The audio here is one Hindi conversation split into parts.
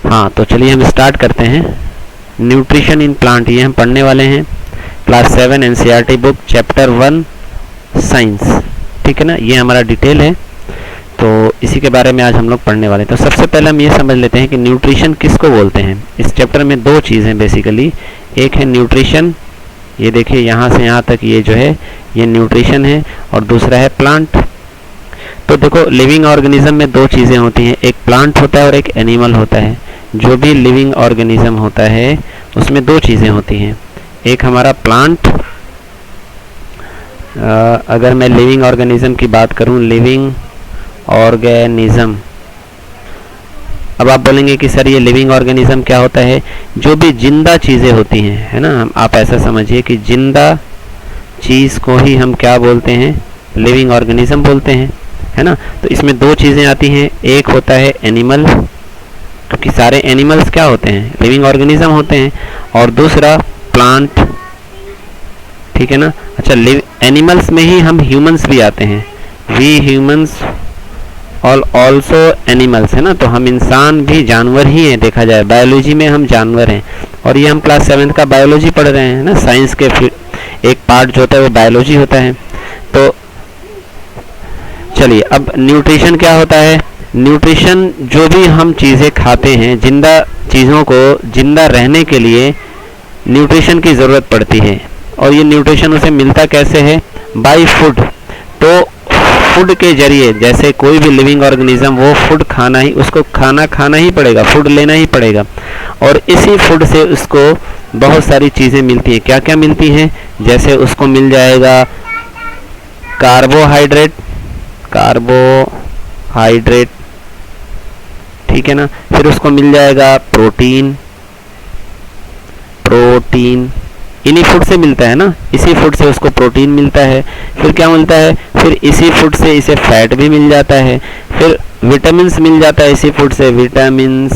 हाँ, तो चलिए हम स्टार्ट करते हैं। न्यूट्रिशन इन प्लांट, ये हम पढ़ने वाले हैं class 7 NCERT book chapter 1 science, ठीक है ना। ये हमारा डिटेल है, तो इसी के बारे में आज हम लोग पढ़ने वाले हैं। तो सबसे पहले हम ये समझ लेते हैं कि न्यूट्रिशन किसको बोलते हैं। इस चैप्टर में दो चीज़ें बेसिकली, एक है न्यूट्रिशन, ये देखिए यहाँ से यहाँ तक ये जो है ये न्यूट्रिशन है, और दूसरा है प्लांट। तो देखो, लिविंग ऑर्गेनिज्म में दो चीज़ें होती हैं, एक प्लांट होता है और एक एनिमल होता है। जो भी लिविंग ऑर्गेनिज्म होता है उसमें दो चीज़ें होती हैं, एक हमारा प्लांट, अगर मैं लिविंग ऑर्गेनिज्म की बात करूं, लिविंग ऑर्गेनिज्म, अब आप बोलेंगे कि सर ये लिविंग ऑर्गेनिज्म क्या होता है। जो भी जिंदा चीज़ें होती हैं, है ना, आप ऐसा समझिए कि जिंदा चीज़ को ही हम क्या बोलते हैं, लिविंग ऑर्गेनिज्म बोलते हैं, है ना। तो इसमें दो चीज़ें आती हैं, एक होता है एनिमल, क्योंकि सारे एनिमल्स क्या होते हैं, लिविंग ऑर्गेनिज्म होते हैं, और दूसरा प्लांट, ठीक है ना। अच्छा, एनिमल्स में ही हम ह्यूमंस भी आते हैं, we humans all also animals, है ना। तो हम इंसान भी जानवर ही हैं, देखा जाए बायोलॉजी में हम जानवर हैं, और ये हम क्लास 7 का बायोलॉजी पढ़ रहे हैं ना। साइंस के एक पार्ट जो होता है वो बायोलॉजी होता है। तो चलिए, अब न्यूट्रिशन क्या होता है। न्यूट्रिशन, जो भी हम चीज़ें खाते हैं, जिंदा चीज़ों को जिंदा रहने के लिए न्यूट्रिशन की ज़रूरत पड़ती है, और ये न्यूट्रिशन उसे मिलता कैसे है, बाय फूड। तो फूड के जरिए, जैसे कोई भी लिविंग ऑर्गेनिज्म, वो फूड खाना ही, उसको खाना ही पड़ेगा, फूड लेना ही पड़ेगा, और इसी फूड से उसको बहुत सारी चीज़ें मिलती हैं। क्या क्या मिलती हैं, जैसे उसको मिल जाएगा कार्बोहाइड्रेट, ठीक है ना। फिर उसको मिल जाएगा प्रोटीन, इन्हीं फूड से मिलता है ना, इसी फूड से उसको प्रोटीन मिलता है। फिर क्या मिलता है, फिर इसी फूड से इसे फैट भी मिल जाता है। फिर विटामिन्स मिल जाता है इसी फूड से, विटामिन्स।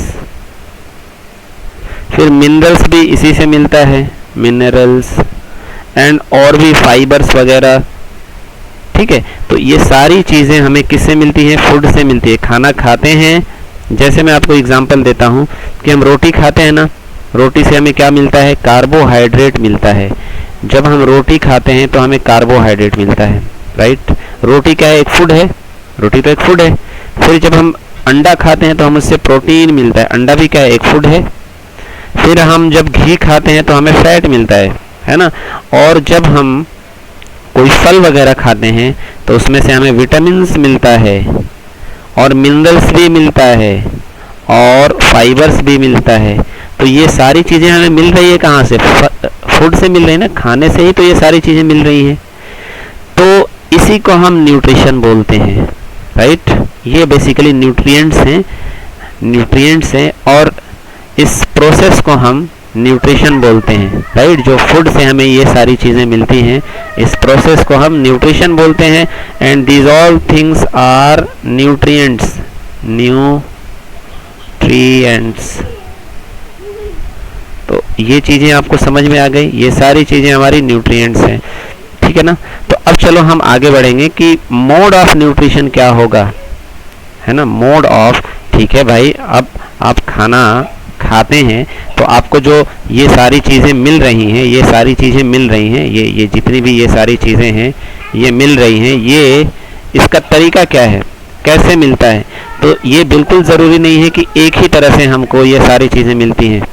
फिर मिनरल्स भी इसी से मिलता है, मिनरल्स, एंड और भी फाइबर्स वगैरह, ठीक है। तो ये सारी चीज़ें हमें किससे मिलती हैं, फूड से मिलती है। खाना खाते हैं, जैसे मैं आपको एग्जांपल देता हूँ कि हम रोटी खाते हैं ना, रोटी से हमें क्या मिलता है, कार्बोहाइड्रेट मिलता है। जब हम रोटी खाते हैं तो हमें कार्बोहाइड्रेट मिलता है, राइट। रोटी क्या है, एक फूड है, रोटी तो एक फूड है। फिर जब हम अंडा खाते हैं तो हमें उससे प्रोटीन मिलता है, अंडा भी क्या है, एक फूड है। फिर हम जब घी खाते हैं तो हमें फैट मिलता है ना। और जब हम कोई फल वगैरह खाते हैं तो उसमें से हमें विटामिन्स मिलता है, और मिनरल्स भी मिलता है, और फाइबर्स भी मिलता है। तो ये सारी चीज़ें हमें मिल रही है कहाँ से, फूड से मिल रही है ना, खाने से ही तो ये सारी चीज़ें मिल रही हैं। तो इसी को हम न्यूट्रिशन बोलते हैं, राइट। ये बेसिकली न्यूट्रिएंट्स हैं, और इस प्रोसेस को हम न्यूट्रिशन बोलते हैं, राइट। जो फूड से हमें ये सारी चीज़ें मिलती हैं, इस प्रोसेस को हम न्यूट्रिशन बोलते हैं। And these all things are nutrients, तो ये चीज़ें आपको समझ में आ गई, ये सारी चीज़ें हमारी न्यूट्रिएंट्स हैं, ठीक है ना। तो अब चलो हम आगे बढ़ेंगे कि मोड ऑफ न्यूट्रिशन क्या होगा, है ना। मोड ऑफ, ठीक है भाई, अब आप खाना खाते हैं तो आपको जो ये सारी चीज़ें मिल रही हैं, ये जितनी भी ये सारी चीज़ें हैं ये मिल रही हैं, ये इसका तरीका क्या है, कैसे मिलता है। तो ये बिल्कुल ज़रूरी नहीं है कि एक ही तरह से हमको ये सारी चीज़ें मिलती हैं,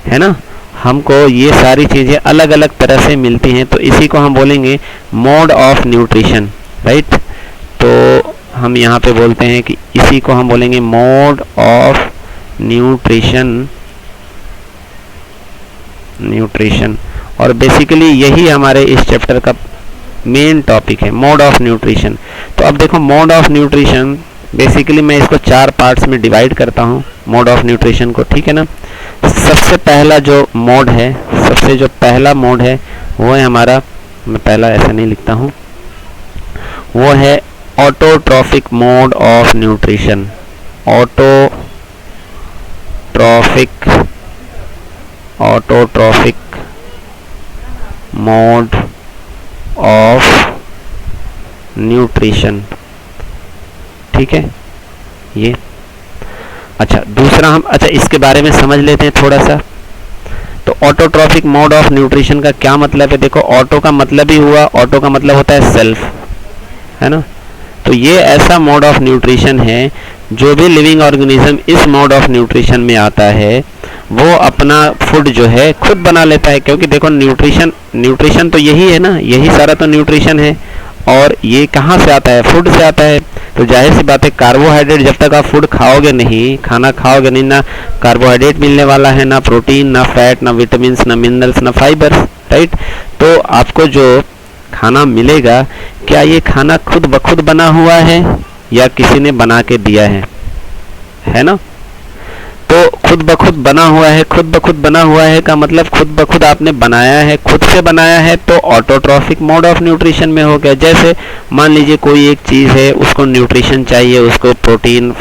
है ना। हमको ये सारी चीज़ें अलग अलग तरह से मिलती हैं, तो इसी को हम बोलेंगे मोड ऑफ न्यूट्रिशन, राइट। तो हम यहाँ पे बोलते हैं कि इसी को हम बोलेंगे मोड ऑफ न्यूट्रिशन, और बेसिकली यही हमारे इस चैप्टर का मेन टॉपिक है, मोड ऑफ न्यूट्रिशन। तो अब देखो, मोड ऑफ न्यूट्रिशन बेसिकली मैं इसको 4 पार्ट्स में डिवाइड करता हूँ, मोड ऑफ न्यूट्रिशन को, ठीक है ना। सबसे पहला जो पहला मोड है वो है हमारा, मैं पहला ऐसा नहीं लिखता हूँ, वो है autotrophic mode of nutrition, autotrophic mode of nutrition, ठीक है। ये अच्छा दूसरा हम इसके बारे में समझ लेते हैं थोड़ा सा। तो ऑटोट्रॉफिक मोड ऑफ न्यूट्रिशन का क्या मतलब है? देखो ऑटो का मतलब ही हुआ, ऑटो का मतलब होता है सेल्फ, है ना। तो ये ऐसा मोड ऑफ न्यूट्रिशन है, जो भी लिविंग ऑर्गेनिज्म इस मोड ऑफ न्यूट्रिशन में आता है वो अपना फूड जो है खुद बना लेता है। क्योंकि देखो न्यूट्रिशन तो यही है ना, यही सारा तो न्यूट्रिशन है। और ये कहाँ से आता है? फूड से आता है। तो जाहिर सी बात है कार्बोहाइड्रेट जब तक आप फूड खाओगे नहीं, खाना खाओगे नहीं, ना कार्बोहाइड्रेट मिलने वाला है, ना प्रोटीन, ना फैट, ना विटामिन्स, ना मिनरल्स, ना फाइबर्स, राइट। तो आपको जो खाना मिलेगा, क्या ये खाना खुद ब खुद बना हुआ है या किसी ने बना के दिया है ना। तो खुद ब खुद बना हुआ है, खुद ब खुद बना हुआ है का मतलब खुद ब खुद आपने बनाया है, खुद से बनाया है, तो ऑटोट्रॉफिक मोड ऑफ न्यूट्रिशन में हो गया। जैसे मान लीजिए कोई एक चीज़ है, उसको न्यूट्रिशन चाहिए, उसको प्रोटीन,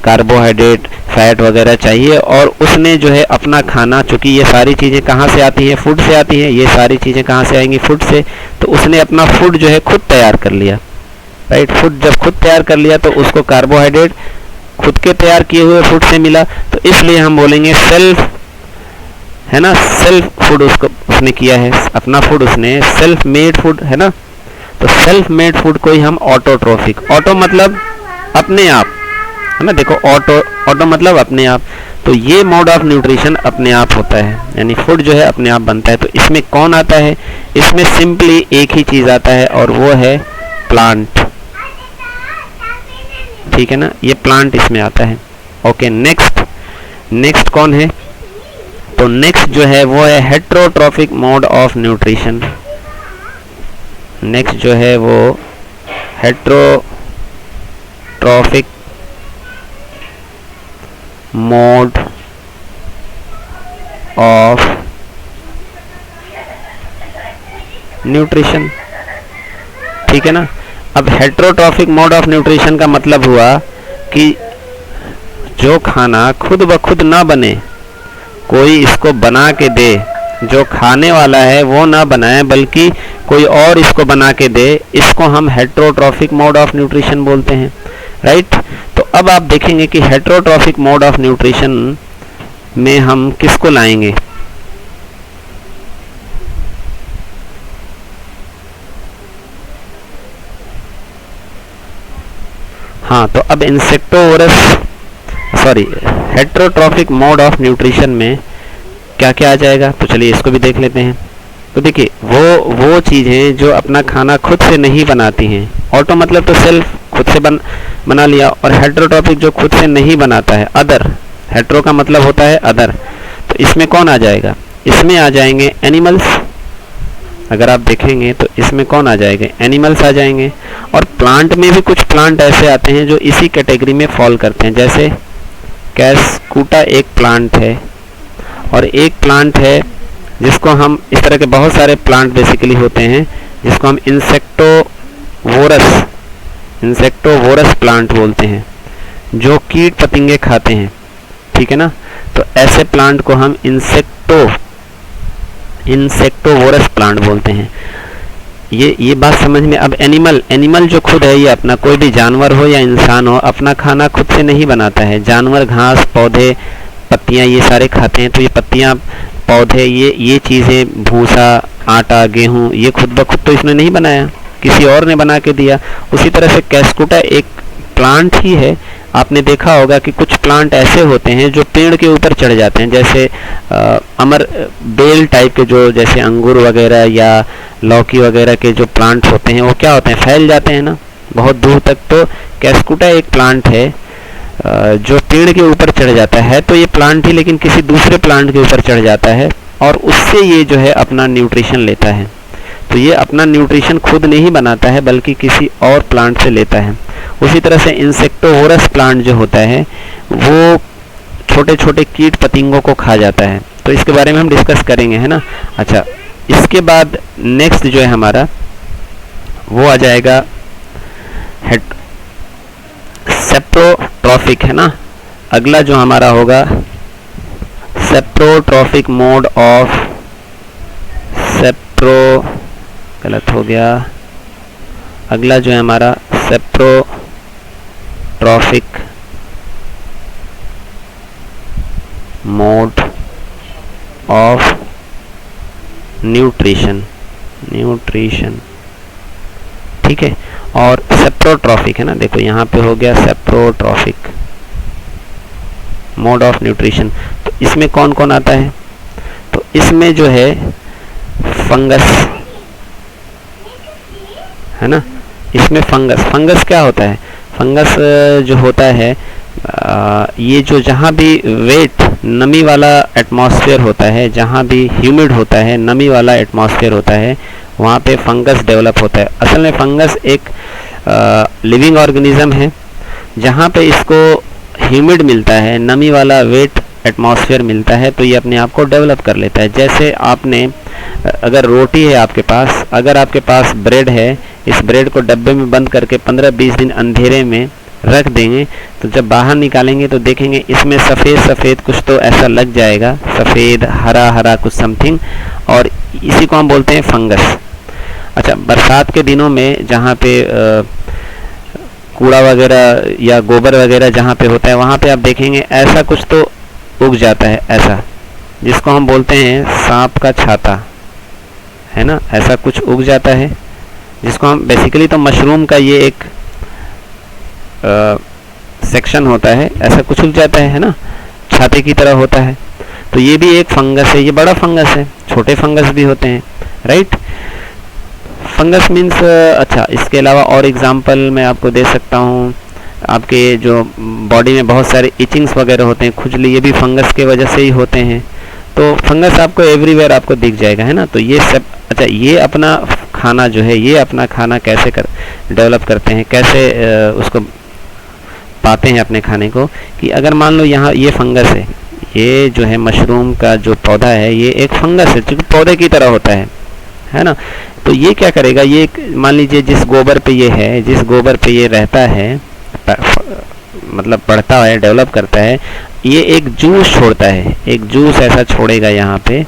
कार्बोहाइड्रेट, फैट वगैरह चाहिए, और उसने जो है अपना खाना, चूंकि ये सारी चीज़ें कहाँ से आती हैं? फूड से आती हैं। ये सारी चीज़ें कहाँ से आएंगी? फूड से। तो उसने अपना फूड जो है खुद तैयार कर लिया, राइट। फूड जब खुद तैयार कर लिया तो उसको कार्बोहाइड्रेट खुद के तैयार किए हुए फूड से मिला। तो इसलिए हम बोलेंगे सेल्फ, है ना, सेल्फ फूड उसने किया है, अपना फूड उसने सेल्फ मेड फूड, है ना। तो सेल्फ मेड फूड को ही हम ऑटोट्रॉफिक, ऑटो मतलब अपने आप, है ना। देखो ऑटो मतलब अपने आप। तो ये मोड ऑफ न्यूट्रिशन अपने आप होता है, यानी फूड जो है अपने आप बनता है। तो इसमें कौन आता है? इसमें सिंपली एक ही चीज़ आता है और वो है प्लांट, ठीक है ना। ये प्लांट इसमें आता है। ओके, नेक्स्ट कौन है? तो नेक्स्ट जो है वो है heterotrophic mode of nutrition. Next जो है वो हेट्रोट्रॉफिक मोड ऑफ न्यूट्रिशन, ठीक है ना। अब हेट्रोट्रॉफिक मोड ऑफ न्यूट्रिशन का मतलब हुआ कि जो खाना खुद ब खुद ना बने, कोई इसको बना के दे, जो खाने वाला है वो ना बनाए बल्कि कोई और इसको बना के दे, इसको हम हेट्रोट्रॉफिक मोड ऑफ न्यूट्रिशन बोलते हैं, राइट। तो अब आप देखेंगे कि हेट्रोट्रॉफिक मोड ऑफ न्यूट्रिशन में हम किसको लाएंगे? हाँ, तो अब हेट्रोट्रॉफिक मोड ऑफ न्यूट्रिशन में क्या क्या आ जाएगा? तो चलिए इसको भी देख लेते हैं। तो देखिए वो चीज़ें जो अपना खाना खुद से नहीं बनाती हैं। ऑटो मतलब तो सेल्फ, खुद से बना लिया, और हेट्रोट्रॉफिक जो खुद से नहीं बनाता है, अदर। हेट्रो का मतलब होता है अदर। तो इसमें कौन आ जाएगा? इसमें आ जाएंगे एनिमल्स। अगर आप देखेंगे तो इसमें कौन आ जाएंगे? एनिमल्स आ जाएंगे। और प्लांट में भी कुछ प्लांट ऐसे आते हैं जो इसी कैटेगरी में फॉल करते हैं। जैसे कैस्कुटा एक प्लांट है, और एक प्लांट है जिसको हम, इस तरह के बहुत सारे प्लांट बेसिकली होते हैं जिसको हम इंसेक्टोवोरस प्लांट बोलते हैं, जो कीट पतंगे खाते हैं, ठीक है ना। तो ऐसे प्लांट को हम इंसेक्टोवोरस प्लांट बोलते हैं। ये बात समझ में। अब एनिमल जो खुद है, ये अपना, कोई भी जानवर हो या इंसान हो, अपना खाना खुद से नहीं बनाता है। जानवर घास, पौधे, पत्तियां ये सारे खाते हैं। तो ये पत्तियां, पौधे, ये चीज़ें, भूसा, आटा, गेहूं, ये खुद ब खुद तो इसने नहीं बनाया, किसी और ने बना के दिया। उसी तरह से कैस्कुटा एक प्लांट ही है। आपने देखा होगा कि कुछ प्लांट ऐसे होते हैं जो पेड़ के ऊपर चढ़ जाते हैं, जैसे अमर बेल टाइप के, जो जैसे अंगूर वगैरह या लौकी वगैरह के जो प्लांट होते हैं, वो क्या होते हैं? फैल जाते हैं ना बहुत दूर तक। तो कैस्कुटा एक प्लांट है जो पेड़ के ऊपर चढ़ जाता है। तो ये प्लांट ही लेकिन किसी दूसरे प्लांट के ऊपर चढ़ जाता है और उससे ये जो है अपना न्यूट्रिशन लेता है। तो ये अपना न्यूट्रिशन खुद नहीं बनाता है बल्कि किसी और प्लांट से लेता है। उसी तरह से इंसेक्टोवोरस प्लांट जो होता है वो छोटे छोटे कीट पतंगों को खा जाता है। तो इसके बारे में हम डिस्कस करेंगे, है ना। अच्छा, इसके बाद नेक्स्ट जो है हमारा वो आ जाएगा सेप्रोट्रॉफिक, है ना। अगला जो हमारा होगा सेप्रोट्रॉफिक मोड ऑफ गलत हो गया। अगला जो है हमारा सेप्रोट्रॉफिक मोड ऑफ न्यूट्रिशन, ठीक है। और सेप्रोट्रॉफिक है ना, देखो यहाँ पे हो गया सेप्रोट्रॉफिक मोड ऑफ न्यूट्रिशन। तो इसमें कौन कौन आता है? तो इसमें जो है फंगस है ना, इसमें फंगस क्या होता है? फंगस जो होता है ये जो जहाँ भी वेट नमी वाला एटमॉस्फेयर होता है, जहाँ भी ह्यूमिड होता है, नमी वाला एटमॉस्फेयर होता है, वहाँ पे फंगस डेवलप होता है। असल में फंगस एक लिविंग ऑर्गेनिज्म है। जहाँ पे इसको ह्यूमिड मिलता है, नमी वाला वेट एटमॉस्फेयर मिलता है, तो ये अपने आप को डेवलप कर लेता है। जैसे आपने अगर रोटी है आपके पास, अगर आपके पास ब्रेड है, इस ब्रेड को डब्बे में बंद करके 15-20 दिन अंधेरे में रख देंगे, तो जब बाहर निकालेंगे तो देखेंगे इसमें सफ़ेद सफ़ेद कुछ तो ऐसा लग जाएगा, सफ़ेद हरा हरा कुछ समथिंग, और इसी को हम बोलते हैं फंगस। अच्छा, बरसात के दिनों में जहाँ पे कूड़ा वगैरह या गोबर वगैरह जहाँ पे होता है, वहाँ पे आप देखेंगे ऐसा कुछ तो उग जाता है, ऐसा जिसको हम बोलते हैं सांप का छाता, है ना, ऐसा कुछ उग जाता है, जिसको हम बेसिकली तो मशरूम का ये एक सेक्शन होता है, ऐसा कुछ उग जाता है ना, छाते की तरह होता है। तो ये भी एक फंगस है, ये बड़ा फंगस है, छोटे फंगस भी होते हैं, राइट। फंगस मीन्स अच्छा, इसके अलावा और एग्जांपल मैं आपको दे सकता हूँ। आपके जो बॉडी में बहुत सारे इचिंग्स वगैरह होते हैं, खुजली, ये भी फंगस के वजह से ही होते हैं। तो फंगस आपको एवरीवेयर आपको दिख जाएगा, है ना। तो ये सब अच्छा, ये अपना खाना जो है, ये अपना खाना कैसे डेवलप करते हैं, कैसे उसको पाते हैं अपने खाने को, कि अगर मान लो यहाँ ये फंगस है, ये जो है मशरूम का जो पौधा है, ये एक फंगस है, जो पौधे की तरह होता है ना। तो ये क्या करेगा, ये मान लीजिए जिस गोबर पे ये है, जिस गोबर पे ये रहता है, मतलब बढ़ता है, डेवलप करता है, ये एक जूस छोड़ता है, एक जूस ऐसा छोड़ेगा यहाँ पे,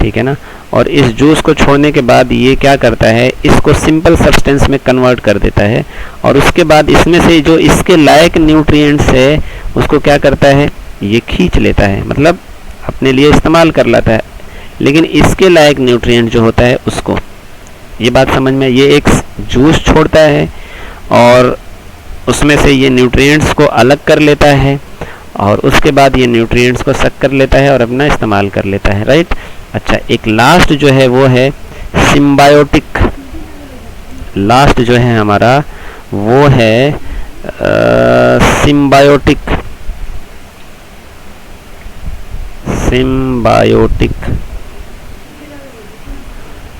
ठीक है ना। और इस जूस को छोड़ने के बाद ये क्या करता है, इसको सिंपल सब्सटेंस में कन्वर्ट कर देता है, और उसके बाद इसमें से जो इसके लायक न्यूट्रिएंट्स है उसको क्या करता है, ये खींच लेता है, मतलब अपने लिए इस्तेमाल कर लेता है। लेकिन इसके लायक न्यूट्रिएंट जो होता है उसको, ये बात समझ में, ये एक जूस छोड़ता है और उसमें से ये न्यूट्रिएंट्स को अलग कर लेता है, और उसके बाद ये न्यूट्रिएंट्स को सक कर लेता है और अपना इस्तेमाल कर लेता है, राइट। अच्छा, एक लास्ट जो है वो है सिम्बायोटिक। लास्ट जो है हमारा वो है सिम्बायोटिक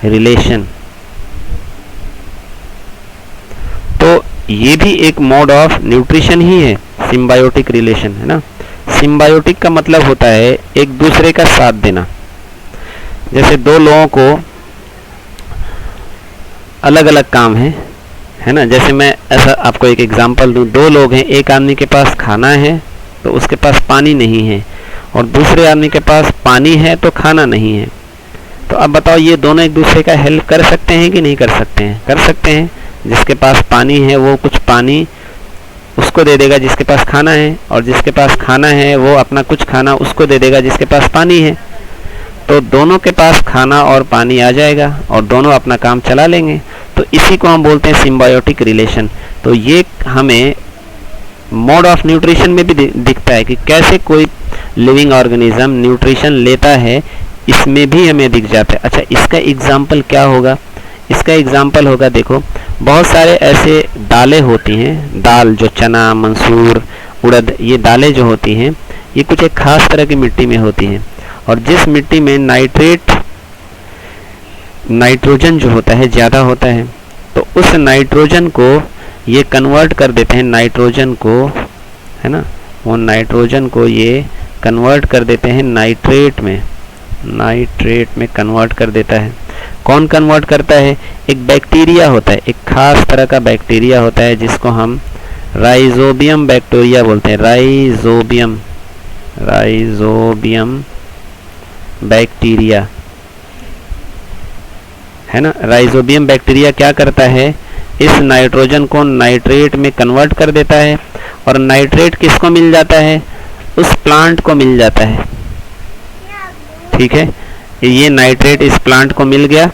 रिलेशन। तो ये भी एक मोड ऑफ न्यूट्रिशन ही है, सिम्बायोटिक रिलेशन, है ना। सिम्बायोटिक का मतलब होता है एक दूसरे का साथ देना। जैसे दो लोगों को अलग अलग काम है ना। जैसे मैं ऐसा आपको एक एग्जांपल दूं, दो लोग हैं, एक आदमी के पास खाना है तो उसके पास पानी नहीं है, और दूसरे आदमी के पास पानी है तो खाना नहीं है। तो अब बताओ, ये दोनों एक दूसरे का हेल्प कर सकते हैं कि नहीं कर सकते हैं? कर सकते हैं। जिसके पास पानी है वो कुछ पानी उसको दे देगा जिसके पास खाना है, और जिसके पास खाना है वो अपना कुछ खाना उसको दे देगा जिसके पास पानी है। तो दोनों के पास खाना और पानी आ जाएगा और दोनों अपना काम चला लेंगे। तो इसी को हम बोलते हैं सिम्बायोटिक रिलेशन। तो ये हमें मोड ऑफ न्यूट्रिशन में भी दिखता है कि कैसे कोई लिविंग ऑर्गेनिज्म न्यूट्रिशन लेता है, इसमें भी हमें दिख जाता है। अच्छा, इसका एग्जाम्पल क्या होगा? इसका एग्जाम्पल होगा, देखो बहुत सारे ऐसे दालें होती हैं, दाल जो चना, मंसूर, उड़द, ये दालें जो होती हैं, ये कुछ एक खास तरह की मिट्टी में होती हैं, और जिस मिट्टी में नाइट्रोजन जो होता है ज़्यादा होता है, तो उस नाइट्रोजन को ये कन्वर्ट कर देते हैं, नाइट्रोजन को, है ना, वो नाइट्रोजन को ये कन्वर्ट कर देते हैं नाइट्रेट में कन्वर्ट कर देता है। कौन कन्वर्ट करता है? एक बैक्टीरिया होता है, एक खास तरह का बैक्टीरिया होता है जिसको हम राइजोबियम बैक्टीरिया बोलते हैं। राइजोबियम बैक्टीरिया, है ना। राइजोबियम बैक्टीरिया क्या करता है? इस नाइट्रोजन को नाइट्रेट में कन्वर्ट कर देता है, और नाइट्रेट किसको मिल जाता है? उस प्लांट को मिल जाता है। ठीक है, ये नाइट्रेट इस प्लांट को मिल गया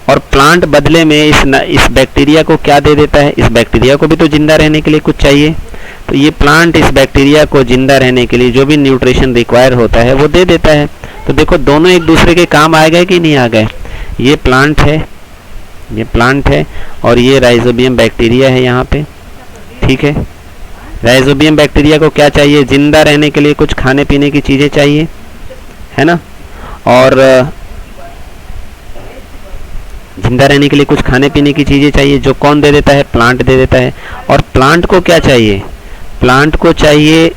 और प्लांट बदले में इस बैक्टीरिया को क्या दे देता है, इस बैक्टीरिया को भी तो जिंदा रहने के लिए कुछ चाहिए, तो ये प्लांट इस बैक्टीरिया को जिंदा रहने के लिए जो भी न्यूट्रिशन रिक्वायर होता है वो दे देता है। तो देखो दोनों एक दूसरे के काम आ गए कि नहीं आ गए। ये प्लांट है, ये प्लांट है और ये राइजोबियम बैक्टीरिया है यहाँ पे। ठीक है, राइजोबियम बैक्टीरिया को क्या चाहिए, जिंदा रहने के लिए कुछ खाने पीने की चीज़ें चाहिए, है ना, और जिंदा रहने के लिए कुछ खाने पीने की चीज़ें चाहिए जो कौन दे देता है, प्लांट दे देता है। और प्लांट को क्या चाहिए, प्लांट को चाहिए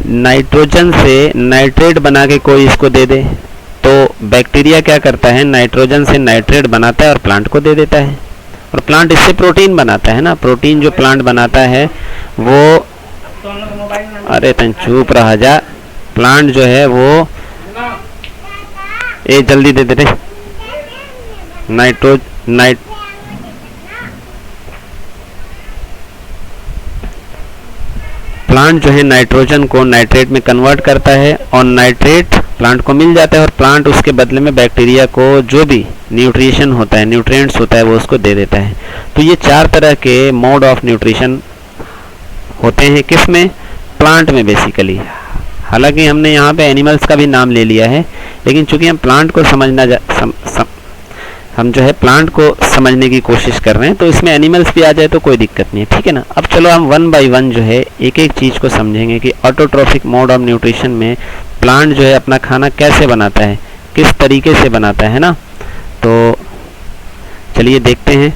नाइट्रोजन से नाइट्रेट बना के कोई इसको दे दे। तो बैक्टीरिया क्या करता है, नाइट्रोजन से नाइट्रेट बनाता है और प्लांट को दे देता है। और प्लांट इससे प्रोटीन बनाता है ना, प्रोटीन जो प्लांट बनाता है वो, अरे तन चुप रहा जा, प्लांट जो है वो, ए जल्दी दे दे प्लांट जो है नाइट्रोजन को नाइट्रेट में कन्वर्ट करता है और नाइट्रेट प्लांट को मिल जाता है और प्लांट उसके बदले में बैक्टीरिया को जो भी न्यूट्रिशन होता है, न्यूट्रिएंट्स होता है, वो उसको दे देता है। तो ये 4 तरह के मोड ऑफ न्यूट्रिशन होते हैं, किस में, प्लांट में बेसिकली। हालांकि हमने यहाँ पे एनिमल्स का भी नाम ले लिया है, लेकिन चूंकि हम प्लांट को हम जो है प्लांट को समझने की कोशिश कर रहे हैं, तो इसमें एनिमल्स भी आ जाए तो कोई दिक्कत नहीं है। ठीक है ना। अब चलो हम 1 बाय 1 जो है एक एक चीज़ को समझेंगे कि ऑटोट्रॉफिक मोड ऑफ न्यूट्रिशन में प्लांट जो है अपना खाना कैसे बनाता है, किस तरीके से बनाता है ना। तो चलिए देखते हैं,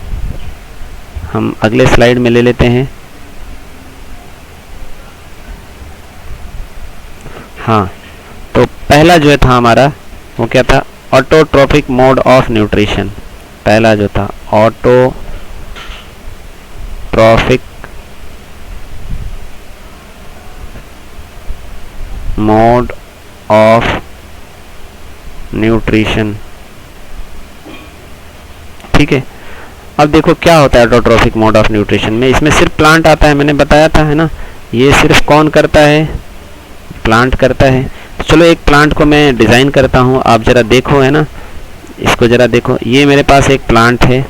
हम अगले स्लाइड में ले लेते हैं। हाँ, तो पहला जो था हमारा वो क्या था, ऑटोट्रॉफिक मोड ऑफ न्यूट्रिशन। पहला जो था ऑटोट्रॉफिक मोड ऑफ न्यूट्रिशन। ठीक है, अब देखो क्या होता है ऑटोट्रॉफिक मोड ऑफ न्यूट्रिशन में। इसमें सिर्फ प्लांट आता है, मैंने बताया था, है ना। ये सिर्फ कौन करता है, प्लांट करता है। तो चलो एक प्लांट को मैं डिज़ाइन करता हूँ, आप ज़रा देखो, है ना, इसको ज़रा देखो। ये मेरे पास एक प्लांट है,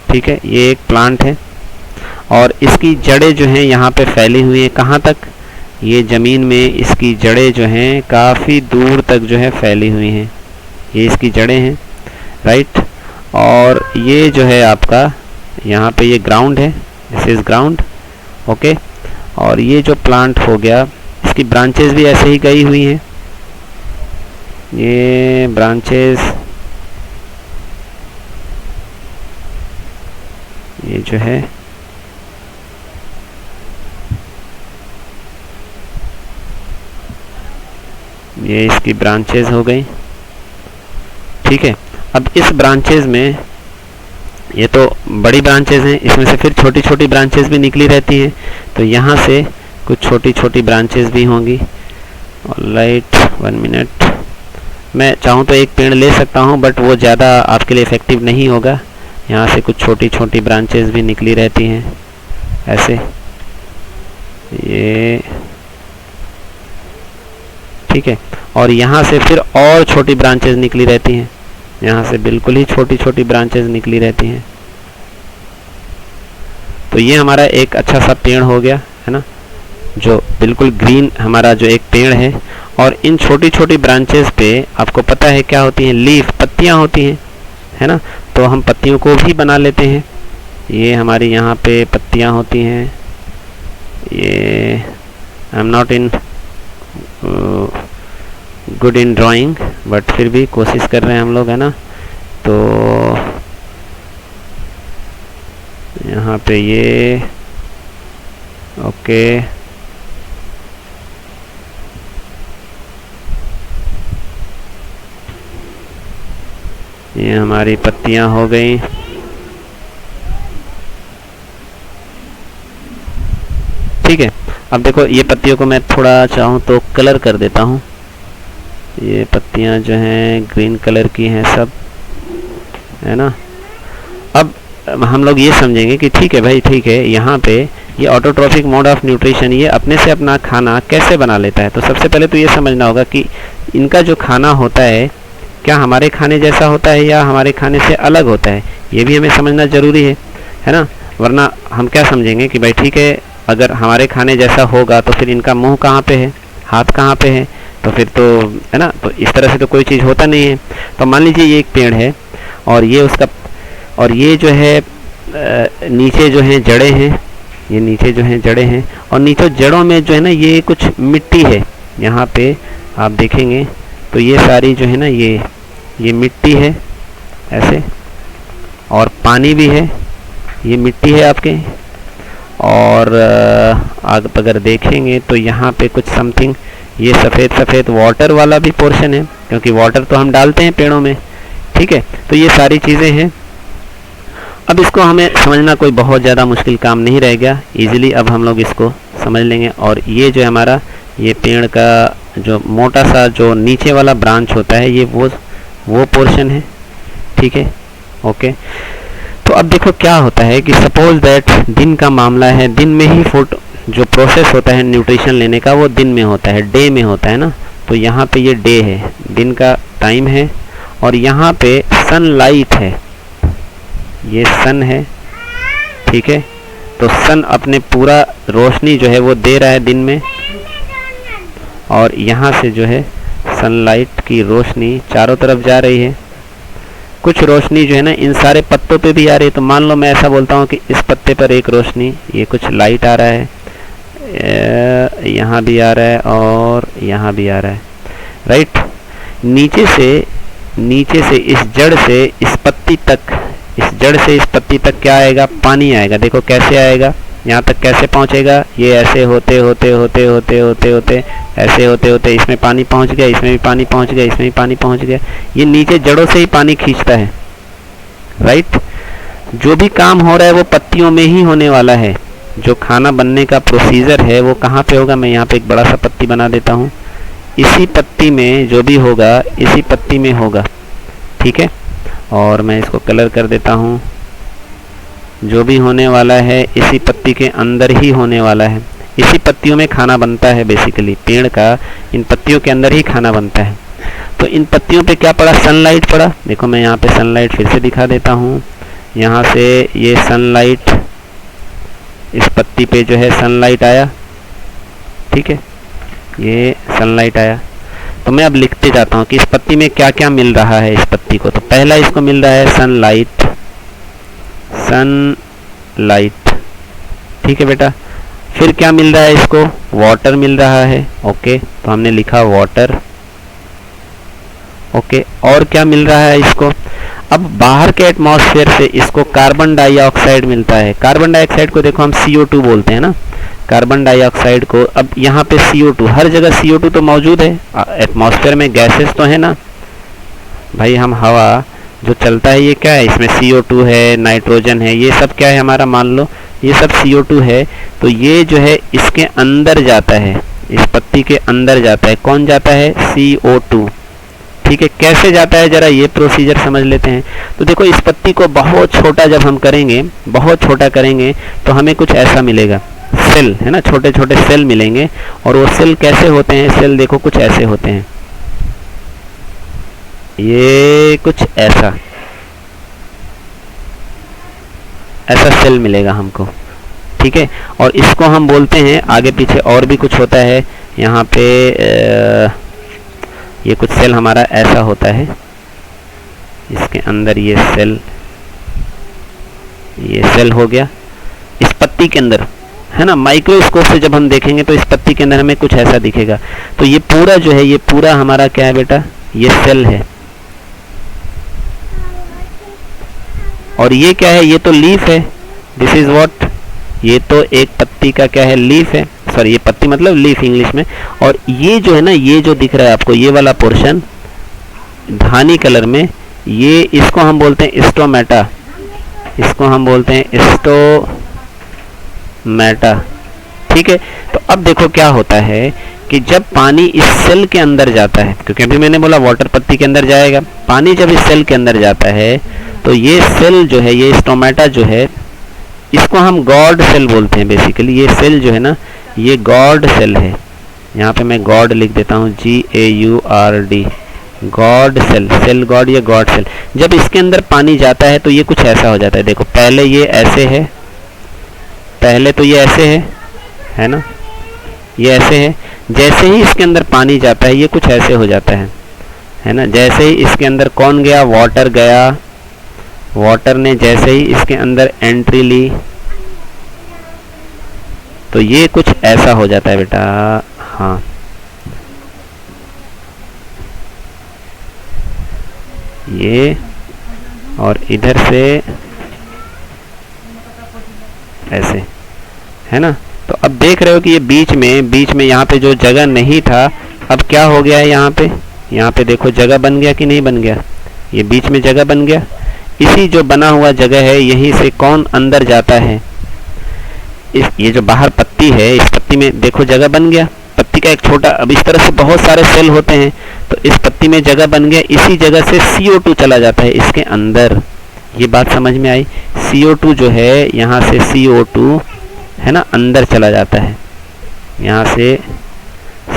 ठीक है, ये एक प्लांट है और इसकी जड़ें जो हैं यहाँ पे फैली हुई हैं। कहाँ तक, ये ज़मीन में इसकी जड़ें जो हैं काफ़ी दूर तक जो है फैली हुई हैं। ये इसकी जड़ें हैं, राइट। और ये जो है आपका यहाँ पे ये ग्राउंड है, दिस इज़ ग्राउंड, ओके। और ये जो प्लांट हो गया, इसकी ब्रांचेस भी ऐसे ही गई हुई हैं। ये ब्रांचेस, ये जो है ये इसकी ब्रांचेस हो गई, ठीक है। अब इस ब्रांचेस में, ये तो बड़ी ब्रांचेस हैं, इसमें से फिर छोटी छोटी ब्रांचेस भी निकली रहती हैं, तो यहाँ से कुछ छोटी छोटी ब्रांचेस भी होंगी। ऑलराइट, 1 मिनट, मैं चाहूँ तो एक पेड़ ले सकता हूँ, बट वो ज़्यादा आपके लिए इफ़ेक्टिव नहीं होगा। यहाँ से कुछ छोटी छोटी ब्रांचेस भी निकली रहती हैं ऐसे, ये ठीक है। और यहाँ से फिर और छोटी ब्रांचेस निकली रहती हैं, यहाँ से बिल्कुल ही छोटी छोटी ब्रांचेस निकली रहती हैं। तो ये हमारा एक अच्छा सा पेड़ हो गया, है ना, जो बिल्कुल ग्रीन हमारा जो एक पेड़ है। और इन छोटी छोटी ब्रांचेस पे आपको पता है क्या होती हैं, लीफ, पत्तियाँ होती हैं, है ना। तो हम पत्तियों को भी बना लेते हैं। ये हमारी यहाँ पे पत्तियाँ होती हैं। ये I am not in good in drawing, but फिर भी कोशिश कर रहे हैं हम लोग, है ना। तो यहाँ पे ये ओके, ये हमारी पत्तियाँ हो गई। ठीक है, अब देखो ये पत्तियों को मैं थोड़ा चाहूँ तो कलर कर देता हूँ। ये पत्तियाँ जो हैं ग्रीन कलर की हैं सब, है ना। अब हम लोग ये समझेंगे कि ठीक है भाई, ठीक है, यहाँ पे ये ऑटोट्रॉफिक मोड ऑफ न्यूट्रिशन, ये अपने से अपना खाना कैसे बना लेता है। तो सबसे पहले तो ये समझना होगा कि इनका जो खाना होता है क्या हमारे खाने जैसा होता है या हमारे खाने से अलग होता है, ये भी हमें समझना ज़रूरी है ना। वरना हम क्या समझेंगे कि भाई ठीक है, अगर हमारे खाने जैसा होगा तो फिर इनका मुंह कहाँ पे है, हाथ कहाँ पे है, तो फिर तो है ना, तो इस तरह से तो कोई चीज़ होता नहीं है। तो मान लीजिए ये एक पेड़ है और ये उसका, और ये जो है नीचे जो है जड़ें हैं, ये नीचे जो हैं जड़ें हैं, और नीचे जड़ों में जो है ना ये कुछ मिट्टी है। यहाँ पे आप देखेंगे तो ये सारी जो है ना ये मिट्टी है ऐसे, और पानी भी है, ये मिट्टी है आपके। और आप अगर देखेंगे तो यहाँ पे कुछ समथिंग ये सफ़ेद सफ़ेद वाटर वाला भी पोर्शन है, क्योंकि वाटर तो हम डालते हैं पेड़ों में, ठीक है। तो ये सारी चीज़ें हैं। अब इसको हमें समझना कोई बहुत ज़्यादा मुश्किल काम नहीं रह गया, इजीली अब हम लोग इसको समझ लेंगे। और ये जो है हमारा ये पेड़ का जो मोटा सा जो नीचे वाला ब्रांच होता है, ये वो पोर्शन है, ठीक है, ओके। तो अब देखो क्या होता है कि सपोज दैट दिन का मामला है, दिन में ही फूड जो प्रोसेस होता है न्यूट्रिशन लेने का वो दिन में होता है, डे में होता है ना। तो यहाँ पे ये डे है, दिन का टाइम है, और यहाँ पे सनलाइट है, ये सन है, ठीक है। तो सन अपने पूरा रोशनी जो है वो दे रहा है दिन में, और यहाँ से जो है सनलाइट की रोशनी चारों तरफ जा रही है। कुछ रोशनी जो है ना इन सारे पत्तों पे भी आ रही है। तो मान लो मैं ऐसा बोलता हूँ कि इस पत्ते पर एक रोशनी, ये कुछ लाइट आ रहा है, यहाँ भी आ रहा है और यहाँ भी आ रहा है, राइट। नीचे से इस जड़ से इस पत्ती तक, इस जड़ से इस पत्ती तक क्या आएगा, पानी आएगा। देखो कैसे आएगा, यहाँ तक कैसे पहुँचेगा, ये ऐसे होते होते होते होते होते होते ऐसे होते होते इसमें पानी पहुँच गया, इसमें भी पानी पहुँच गया, इसमें भी पानी पहुँच गया। ये नीचे जड़ों से ही पानी खींचता है, राइट। जो भी काम हो रहा है वो पत्तियों में ही होने वाला है। जो खाना बनने का प्रोसीजर है वो कहाँ पे होगा, मैं यहाँ पे एक बड़ा सा पत्ती बना देता हूँ, इसी पत्ती में जो भी होगा इसी पत्ती में होगा, ठीक है। और मैं इसको कलर कर देता हूँ, जो भी होने वाला है इसी पत्ती के अंदर ही होने वाला है। इसी पत्तियों में खाना बनता है, बेसिकली पेड़ का इन पत्तियों के अंदर ही खाना बनता है। तो इन पत्तियों पे क्या पड़ा, सनलाइट पड़ा। देखो मैं यहाँ पे सनलाइट फिर से दिखा देता हूँ, यहाँ से ये सनलाइट इस पत्ती पे जो है सनलाइट आया, ठीक है, ये सनलाइट आया। तो मैं अब लिखते जाता हूँ कि इस पत्ती में क्या क्या मिल रहा है इस पत्ती को। तो पहला इसको मिल रहा है सनलाइट, सनलाइट, ठीक है बेटा। फिर क्या मिल रहा है इसको, वाटर मिल रहा है, ओके, तो हमने लिखा वाटर, ओके। और क्या मिल रहा है इसको, अब बाहर के एटमॉस्फेयर से इसको कार्बन डाइऑक्साइड मिलता है। कार्बन डाइऑक्साइड को देखो हम CO2 बोलते हैं ना, कार्बन डाइऑक्साइड को। अब यहाँ पे CO2, हर जगह CO2 तो मौजूद है, एटमॉस्फेयर में गैसेस तो है ना भाई। हम हवा जो चलता है ये क्या है, इसमें CO2 है, नाइट्रोजन है, ये सब क्या है हमारा, मान लो ये सब CO2 है। तो ये जो है इसके अंदर जाता है, इस पत्ती के अंदर जाता है। कौन जाता है, CO2, ठीक है। कैसे जाता है जरा ये प्रोसीजर समझ लेते हैं। तो देखो इस पत्ती को बहुत छोटा जब हम करेंगे, बहुत छोटा करेंगे तो हमें कुछ ऐसा मिलेगा, सेल है ना, छोटे छोटे सेल मिलेंगे। और वो सेल कैसे होते हैं, सेल देखो कुछ ऐसे होते हैं, ये कुछ ऐसा सेल मिलेगा हमको, ठीक है। और इसको हम बोलते हैं, आगे पीछे और भी कुछ होता है यहाँ पे, ये कुछ सेल हमारा ऐसा होता है, इसके अंदर ये सेल हो गया इस पत्ती के अंदर, है ना। माइक्रोस्कोप से जब हम देखेंगे तो इस पत्ती के अंदर हमें कुछ ऐसा दिखेगा। तो ये पूरा जो है, ये पूरा हमारा क्या है बेटा, ये सेल है। और ये क्या है, ये तो लीफ है, दिस इज व्हाट, ये तो एक पत्ती का क्या है, लीफ है, सॉरी ये पत्ती मतलब लीफ इंग्लिश में। और ये जो है ना, ये जो दिख रहा है आपको, ये वाला पोर्शन धानी कलर में, ये इसको हम बोलते हैं स्टोमेटा, इसको हम बोलते हैं स्टोमेटा, ठीक है। तो अब देखो क्या होता है कि जब पानी इस सेल के अंदर जाता है, क्योंकि अभी मैंने बोला वाटर पत्ती के अंदर जाएगा, पानी जब इस सेल के अंदर जाता है तो ये सेल जो है, ये स्टोमेटा जो है, इसको हम गॉड सेल बोलते हैं बेसिकली। ये सेल जो है ना, ये गॉड सेल है। यहाँ पे मैं गॉड लिख देता हूँ, GAURD, guard cell, cell guard या गॉड सेल। जब इसके अंदर पानी जाता है तो ये कुछ ऐसा हो जाता है। देखो पहले ये ऐसे है, पहले तो ये ऐसे है ना, ये ऐसे है। जैसे ही इसके अंदर पानी जाता है ये कुछ ऐसे हो जाता है ना। जैसे ही इसके अंदर कौन गया, वाटर गया, वाटर ने जैसे ही इसके अंदर एंट्री ली तो ये कुछ ऐसा हो जाता है बेटा। हाँ, ये और इधर से ऐसे, है ना। तो अब देख रहे हो कि ये बीच में यहाँ पे जो जगह नहीं था, अब क्या हो गया है यहाँ पे देखो जगह बन गया कि नहीं बन गया। ये बीच में जगह बन गया। इसी जो बना हुआ जगह है यहीं से कौन अंदर जाता है, ये जो बाहर पत्ती है, इस पत्ती में देखो जगह बन गया। पत्ती का एक छोटा, अब इस तरह से बहुत सारे सेल होते हैं तो इस पत्ती में जगह बन गया। इसी जगह से CO2 चला जाता है इसके अंदर। ये बात समझ में आई। CO2 जो है यहाँ से CO2 है ना अंदर चला जाता है, यहाँ से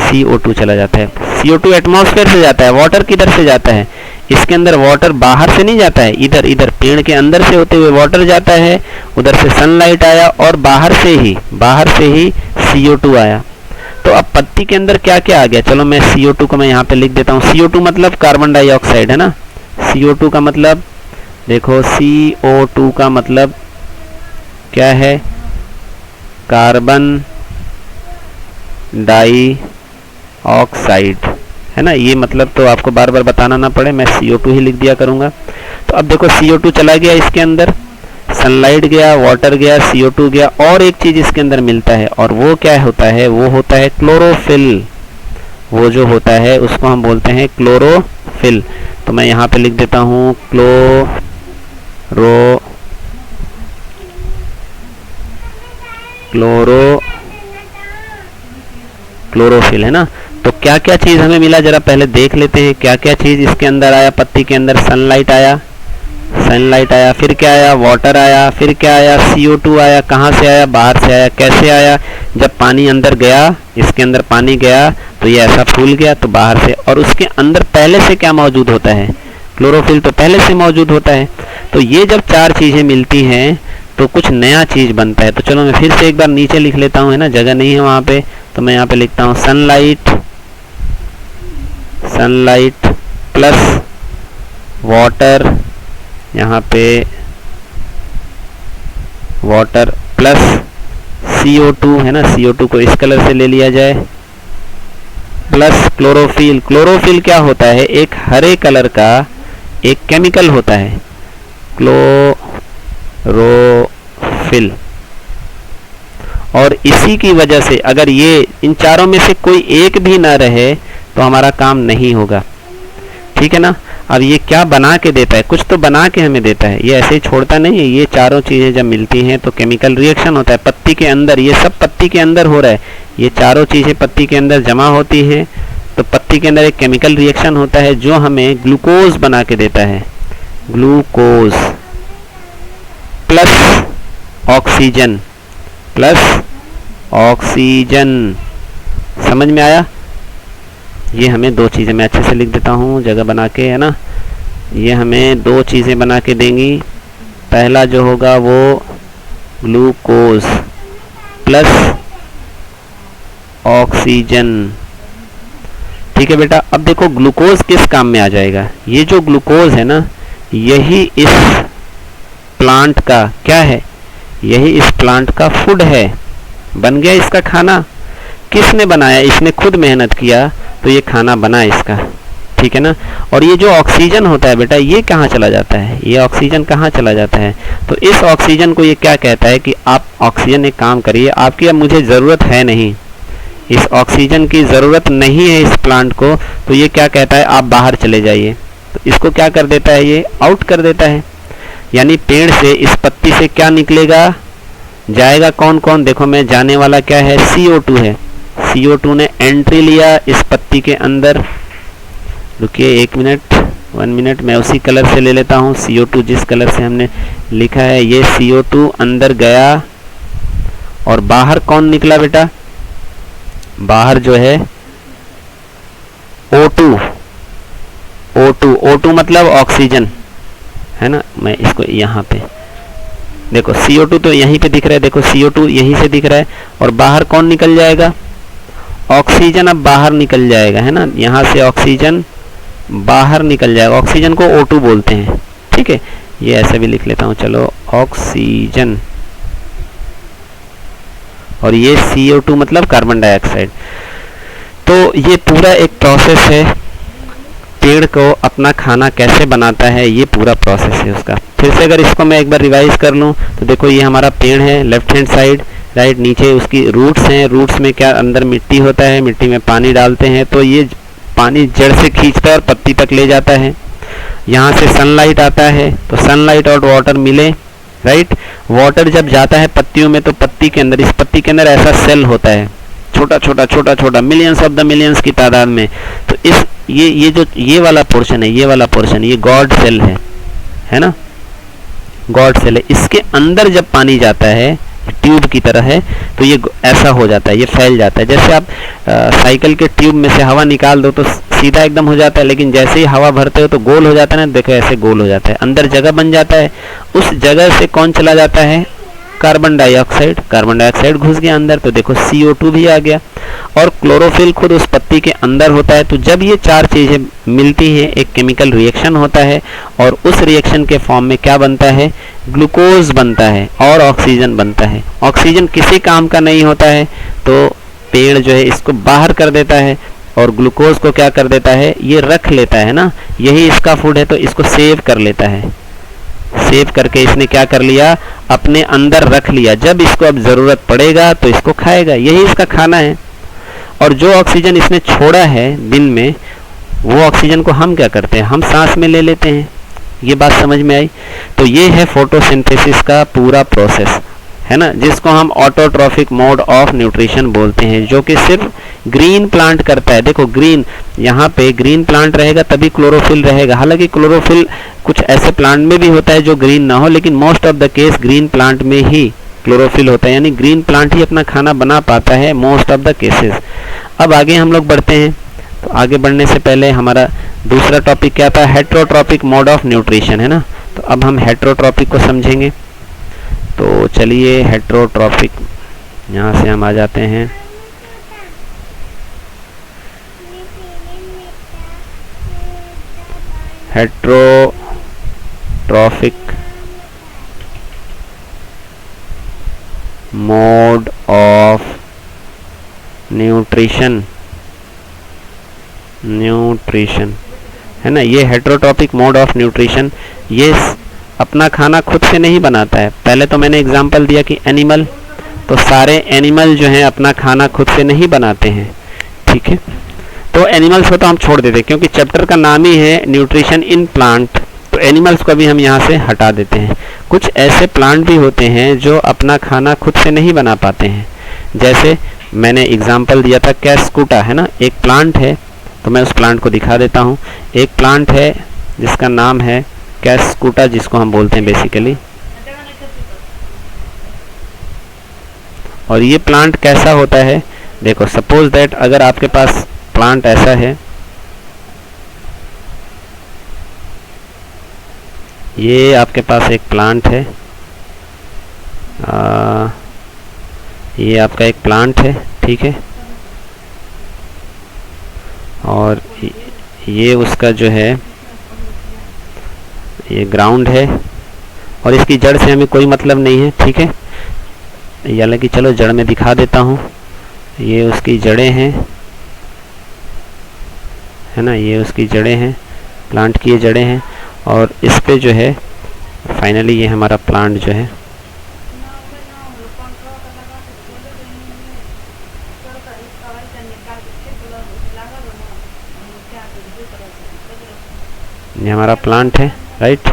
CO2 चला जाता है। CO2 एटमॉस्फेयर से जाता है। वाटर किधर से जाता है, इसके अंदर वाटर बाहर से नहीं जाता है, इधर पेड़ के अंदर से होते हुए वाटर जाता है। उधर से सनलाइट आया और बाहर से ही CO2 आया। तो अब पत्ती के अंदर क्या क्या आ गया, चलो मैं CO2 को मैं यहाँ पे लिख देता हूँ। CO2 मतलब कार्बन डाइऑक्साइड है ना। CO2 का मतलब देखो, CO2 का मतलब क्या है, कार्बन डाइऑक्साइड है ना। ये मतलब तो आपको बार बार बताना ना पड़े, मैं CO2 ही लिख दिया करूँगा। तो अब देखो CO2 चला गया इसके अंदर, सनलाइट गया, वाटर गया, CO2 गया, और एक चीज इसके अंदर मिलता है और वो क्या होता है, वो होता है क्लोरोफिल। वो जो होता है उसको हम बोलते हैं क्लोरोफिल। तो मैं यहाँ पे लिख देता हूँ क्लोरोफिल है ना। तो क्या क्या चीज हमें मिला जरा पहले देख लेते हैं। क्या क्या चीज इसके अंदर आया, पत्ती के अंदर सनलाइट आया, फिर क्या आया, वाटर आया, फिर क्या आया, CO2 आया। कहाँ से आया, बाहर से आया। कैसे आया, जब पानी अंदर गया, इसके अंदर पानी गया तो ये ऐसा फूल गया तो बाहर से। और उसके अंदर पहले से क्या मौजूद होता है, क्लोरोफिल तो पहले से मौजूद होता है। तो ये जब चार चीजें मिलती हैं तो कुछ नया चीज बनता है। तो चलो मैं फिर से एक बार नीचे लिख लेता हूँ, है ना, जगह नहीं है वहाँ पे, तो मैं यहाँ पे लिखता हूँ सनलाइट प्लस वाटर, यहाँ पे वाटर प्लस CO2 है ना, CO2 को इस कलर से ले लिया जाए, प्लस क्लोरोफिल। क्लोरोफिल क्या होता है, एक हरे कलर का एक केमिकल होता है, क्लोरोफिल। और इसी की वजह से अगर ये इन चारों में से कोई एक भी ना रहे तो हमारा काम नहीं होगा, ठीक है ना। अब ये क्या बना के देता है, कुछ तो बना के हमें देता है, ये ऐसे ही छोड़ता नहीं है। ये चारों चीजें जब मिलती हैं तो केमिकल रिएक्शन होता है पत्ती के अंदर। ये सब पत्ती के अंदर हो रहा है, ये चारों चीजें पत्ती के अंदर जमा होती हैं तो पत्ती के अंदर एक केमिकल रिएक्शन होता है जो हमें ग्लूकोज बना के देता है। ग्लूकोज प्लस ऑक्सीजन, समझ में आया। ये हमें दो चीज़ें, मैं अच्छे से लिख देता हूँ जगह बना के, है ना। ये हमें दो चीज़ें बना के देंगी। पहला जो होगा वो ग्लूकोज प्लस ऑक्सीजन, ठीक है बेटा। अब देखो ग्लूकोज किस काम में आ जाएगा, ये जो ग्लूकोज है ना, यही इस प्लांट का क्या है, यही इस प्लांट का फूड है, बन गया इसका खाना। किसने बनाया, इसने खुद मेहनत किया तो ये खाना बना इसका, ठीक है ना। और ये जो ऑक्सीजन होता है बेटा, ये कहाँ चला जाता है, ये ऑक्सीजन कहाँ चला जाता है, तो इस ऑक्सीजन को ये क्या कहता है कि आप ऑक्सीजन एक काम करिए, आपकी अब मुझे ज़रूरत है नहीं, इस ऑक्सीजन की ज़रूरत नहीं है इस प्लांट को, तो ये क्या कहता है आप बाहर चले जाइए। तो इसको क्या कर देता है, ये आउट कर देता है। यानी पेड़ से, इस पत्ती से क्या निकलेगा, जाएगा कौन कौन, देखो मैं जाने वाला क्या है, CO2 है। CO2 ने एंट्री लिया इस पत्ती के अंदर, रुकिए एक मिनट, 1 मिनट, मैं उसी कलर से ले लेता हूँ, CO2 जिस कलर से हमने लिखा है। ये CO2 अंदर गया और बाहर कौन निकला बेटा? बाहर जो है O2, O2 मतलब ऑक्सीजन, है ना। मैं इसको यहाँ पे देखो, CO2 तो यहीं पे दिख रहा है, देखो CO2 यहीं से दिख रहा है, और बाहर कौन निकल जाएगा? ऑक्सीजन अब बाहर निकल जाएगा, है ना। यहाँ से ऑक्सीजन बाहर निकल जाएगा, ऑक्सीजन को O2 बोलते हैं, ठीक है। ये ऐसे भी लिख लेता हूँ, चलो, ऑक्सीजन, और ये CO2 मतलब कार्बन डाइऑक्साइड। तो ये पूरा एक प्रोसेस है, पेड़ को अपना खाना कैसे बनाता है, ये पूरा प्रोसेस है उसका। फिर से अगर इसको मैं एक बार रिवाइज कर लूँ तो देखो, ये हमारा पेड़ है लेफ्ट हैंड साइड, राइट, नीचे उसकी रूट्स हैं, रूट्स में क्या अंदर मिट्टी होता है, मिट्टी में पानी डालते हैं, तो ये पानी जड़ से खींचता है और पत्ती तक ले जाता है। यहाँ से सनलाइट आता है, तो सनलाइट और वाटर मिले, राइट। वाटर जब जाता है पत्तियों में, तो पत्ती के अंदर, इस पत्ती के अंदर ऐसा सेल होता है, छोटा छोटा छोटा छोटा, मिलियंस ऑफ द मिलियंस की तादाद में। तो इस ये जो ये वाला पोर्शन है, ये वाला पोर्शन, ये गॉड सेल है ना, गॉड सेल है। इसके अंदर जब पानी जाता है, ट्यूब की तरह है, तो ये ऐसा हो जाता है, ये फैल जाता है। जैसे आप साइकिल के ट्यूब में से हवा निकाल दो तो सीधा एकदम हो जाता है, लेकिन जैसे ही हवा भरते हो तो गोल हो जाता है ना, देखो ऐसे गोल हो जाता है, अंदर जगह बन जाता है। उस जगह से कौन चला जाता है? Carbon dioxide. कार्बन डाइऑक्साइड घुस गया अंदर, तो देखो CO2 भी आ गया, और क्लोरोफिल खुद उस पत्ती के अंदर होता है। तो जब ये चार चीजें मिलती हैं, एक केमिकल रिएक्शन होता है, और उस रिएक्शन के फॉर्म में क्या बनता है? ग्लूकोज बनता है और ऑक्सीजन बनता है। ऑक्सीजन किसी काम का नहीं होता है, तो पेड़ जो है इसको बाहर कर देता है, और ग्लूकोज को क्या कर देता है? ये रख लेता है ना, यही इसका फूड है, तो इसको सेव कर लेता है। सेव करके इसने क्या कर लिया? अपने अंदर रख लिया, जब इसको अब जरूरत पड़ेगा तो इसको खाएगा, यही इसका खाना है। और जो ऑक्सीजन इसने छोड़ा है दिन में, वो ऑक्सीजन को हम क्या करते हैं? हम सांस में ले लेते हैं। ये बात समझ में आई? तो ये है फोटोसिंथेसिस का पूरा प्रोसेस, है ना, जिसको हम ऑटोट्रॉफिक मोड ऑफ न्यूट्रिशन बोलते हैं, जो कि सिर्फ ग्रीन प्लांट करता है। देखो ग्रीन, यहाँ पे ग्रीन प्लांट रहेगा तभी क्लोरोफिल रहेगा। हालांकि क्लोरोफिल कुछ ऐसे प्लांट में भी होता है जो ग्रीन ना हो, लेकिन most of the case green plant में ही क्लोरोफिल होता है, यानी ग्रीन प्लांट ही अपना खाना बना पाता है मोस्ट ऑफ द केसेस। अब आगे हम लोग बढ़ते हैं, तो आगे बढ़ने से पहले हमारा दूसरा टॉपिक क्या था? हेट्रोट्रॉपिक मोड ऑफ न्यूट्रिशन, है ना। तो अब हम हेट्रोट्रॉपिक को समझेंगे। तो चलिए, हेट्रोट्रॉपिक, यहाँ से हम आ जाते हैं। हेट्रोट्रॉपिक मोड ऑफ न्यूट्रिशन, है ना। ये हेट्रोट्रॉपिक मोड ऑफ न्यूट्रिशन, ये अपना खाना खुद से नहीं बनाता है। पहले तो मैंने एग्जांपल दिया कि एनिमल, तो सारे एनिमल जो हैं अपना खाना खुद से नहीं बनाते हैं, ठीक है। तो एनिमल्स को तो हम छोड़ देते हैं, क्योंकि चैप्टर का नाम ही है न्यूट्रिशन इन प्लांट, तो एनिमल्स को भी हम यहाँ से हटा देते हैं। कुछ ऐसे प्लांट भी होते हैं जो अपना खाना खुद से नहीं बना पाते हैं। जैसे मैंने एग्जांपल दिया था कैस्कुटा, है ना, एक प्लांट है, तो मैं उस प्लांट को दिखा देता हूँ। एक प्लांट है जिसका नाम है कैस्कुटा, जिसको हम बोलते हैं बेसिकली। और ये प्लांट कैसा होता है? देखो, सपोज दैट अगर आपके पास प्लांट ऐसा है, ये आपके पास एक प्लांट है, ये आपका एक प्लांट है, ठीक है, और ये उसका जो है ये ग्राउंड है, और इसकी जड़ से हमें कोई मतलब नहीं है, ठीक है। हालांकि चलो जड़ में दिखा देता हूँ, ये उसकी जड़ें हैं, है ना, ये उसकी जड़ें हैं, प्लांट की ये जड़ें हैं, और इस पे जो है फाइनली ये हमारा प्लांट जो है ये हमारा प्लांट है, राइट।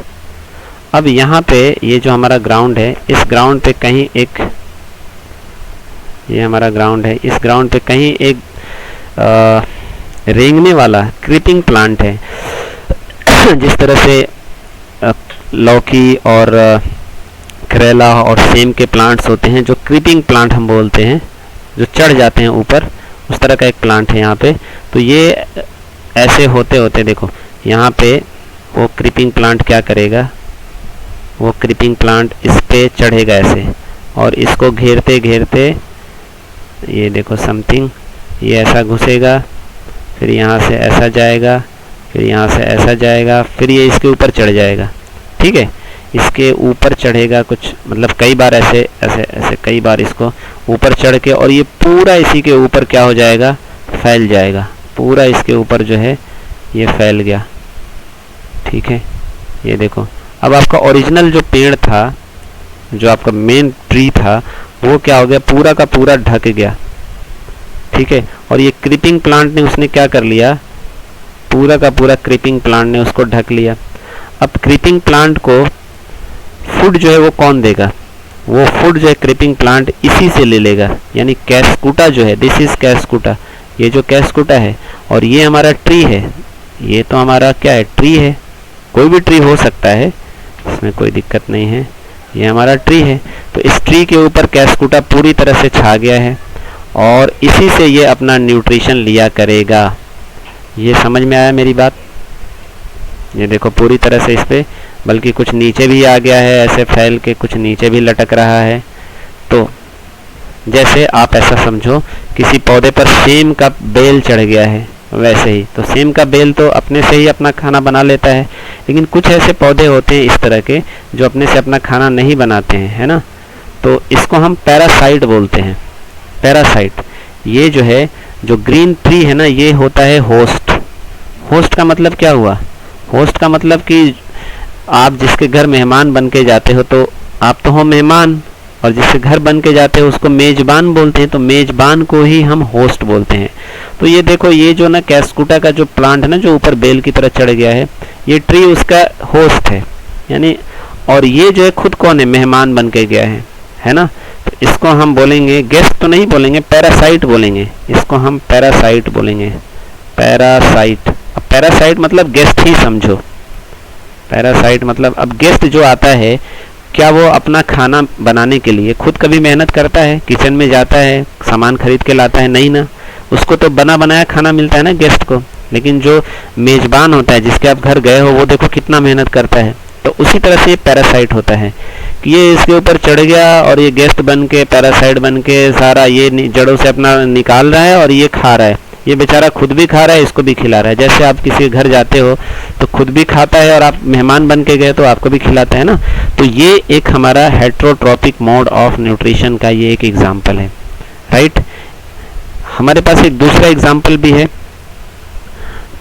अब यहाँ पे ये जो हमारा ग्राउंड है, इस ग्राउंड पे कहीं एक, ये हमारा ग्राउंड है, इस ग्राउंड पे कहीं एक रेंगने वाला क्रीपिंग प्लांट है जिस तरह से लौकी और करेला और सेम के प्लांट्स होते हैं, जो क्रीपिंग प्लांट हम बोलते हैं, जो चढ़ जाते हैं ऊपर, उस तरह का एक प्लांट है यहाँ पे। तो ये ऐसे होते होते देखो यहाँ पे वो क्रीपिंग प्लांट क्या करेगा, वो क्रीपिंग प्लांट इस पे चढ़ेगा ऐसे, और इसको घेरते घेरते ये देखो समथिंग, ये ऐसा घुसेगा, फिर यहाँ से ऐसा जाएगा, फिर यहाँ से ऐसा जाएगा, फिर ये इसके ऊपर चढ़ जाएगा। ठीक है, इसके ऊपर चढ़ेगा कुछ, मतलब कई बार ऐसे ऐसे ऐसे कई बार इसको ऊपर चढ़ के, और ये पूरा इसी के ऊपर क्या हो जाएगा, फैल जाएगा, पूरा इसके ऊपर जो है ये फैल गया। ठीक है, ये देखो अब आपका ओरिजिनल जो पेड़ था, जो आपका मेन ट्री था, वो क्या हो गया, पूरा का पूरा ढक गया। ठीक है, और ये क्रीपिंग प्लांट ने उसने क्या कर लिया, पूरा का पूरा क्रीपिंग प्लांट ने उसको ढक लिया। अब क्रीपिंग प्लांट को फूड जो है वो कौन देगा, वो फूड जो है क्रीपिंग प्लांट इसी से ले लेगा, यानी कैस्कुटा जो है, दिस इज कैस्कुटा, ये जो कैस्कुटा है, और ये हमारा ट्री है, ये तो हमारा क्या है, ट्री है, कोई भी ट्री हो सकता है, इसमें कोई दिक्कत नहीं है, ये हमारा ट्री है। तो इस ट्री के ऊपर कैस्कुटा पूरी तरह से छा गया है, और इसी से ये अपना न्यूट्रिशन लिया करेगा। ये समझ में आया मेरी बात? ये देखो पूरी तरह से इस पे, बल्कि कुछ नीचे भी आ गया है, ऐसे फैल के कुछ नीचे भी लटक रहा है। तो जैसे आप ऐसा समझो किसी पौधे पर सेम का बेल चढ़ गया है, वैसे ही। तो सेम का बेल तो अपने से ही अपना खाना बना लेता है, लेकिन कुछ ऐसे पौधे होते हैं इस तरह के जो अपने से अपना खाना नहीं बनाते हैं, है ना। तो इसको हम पैरासाइट बोलते हैं, पैरासाइट। ये जो है, जो ग्रीन ट्री है ना, ये होता है होस्ट। होस्ट का मतलब क्या हुआ, होस्ट का मतलब कि आप जिसके घर मेहमान बन के जाते हो, तो आप तो हो मेहमान, और जिसके घर बन के जाते हो उसको मेजबान बोलते हैं, तो मेजबान को ही हम होस्ट बोलते हैं। तो ये देखो, ये जो ना कैस्कुटा का जो प्लांट है ना, जो ऊपर बेल की तरह चढ़ गया है, ये ट्री उसका होस्ट है, यानी, और ये जो है खुद कौन है, मेहमान बन के गया है ना। तो इसको हम बोलेंगे, गेस्ट तो नहीं बोलेंगे, पैरासाइट बोलेंगे, इसको हम पैरासाइट बोलेंगे, पैरासाइट। अब पैरासाइट मतलब गेस्ट ही समझो, पैरासाइट मतलब, अब गेस्ट जो आता है, क्या वो अपना खाना बनाने के लिए खुद कभी मेहनत करता है, किचन में जाता है, सामान खरीद के लाता है? नहीं ना, उसको तो बना बनाया खाना मिलता है ना गेस्ट को। लेकिन जो मेजबान होता है, जिसके आप घर गए हो, वो देखो कितना मेहनत करता है। तो उसी तरह से ये पैरासाइट होता है कि ये इसके ऊपर चढ़ गया, और ये गेस्ट बन के, पैरासाइट बन के सारा ये जड़ों से अपना निकाल रहा है, और ये खा रहा है। ये बेचारा खुद भी खा रहा है, इसको भी खिला रहा है। जैसे आप किसी के घर जाते हो तो खुद भी खाता है, और आप मेहमान बन के गए तो आपको भी खिलाता है ना। तो ये एक हमारा हेट्रोट्रॉपिक मोड ऑफ न्यूट्रिशन का ये एक एग्जाम्पल है, राइट। हमारे पास एक दूसरा एग्जाम्पल भी है,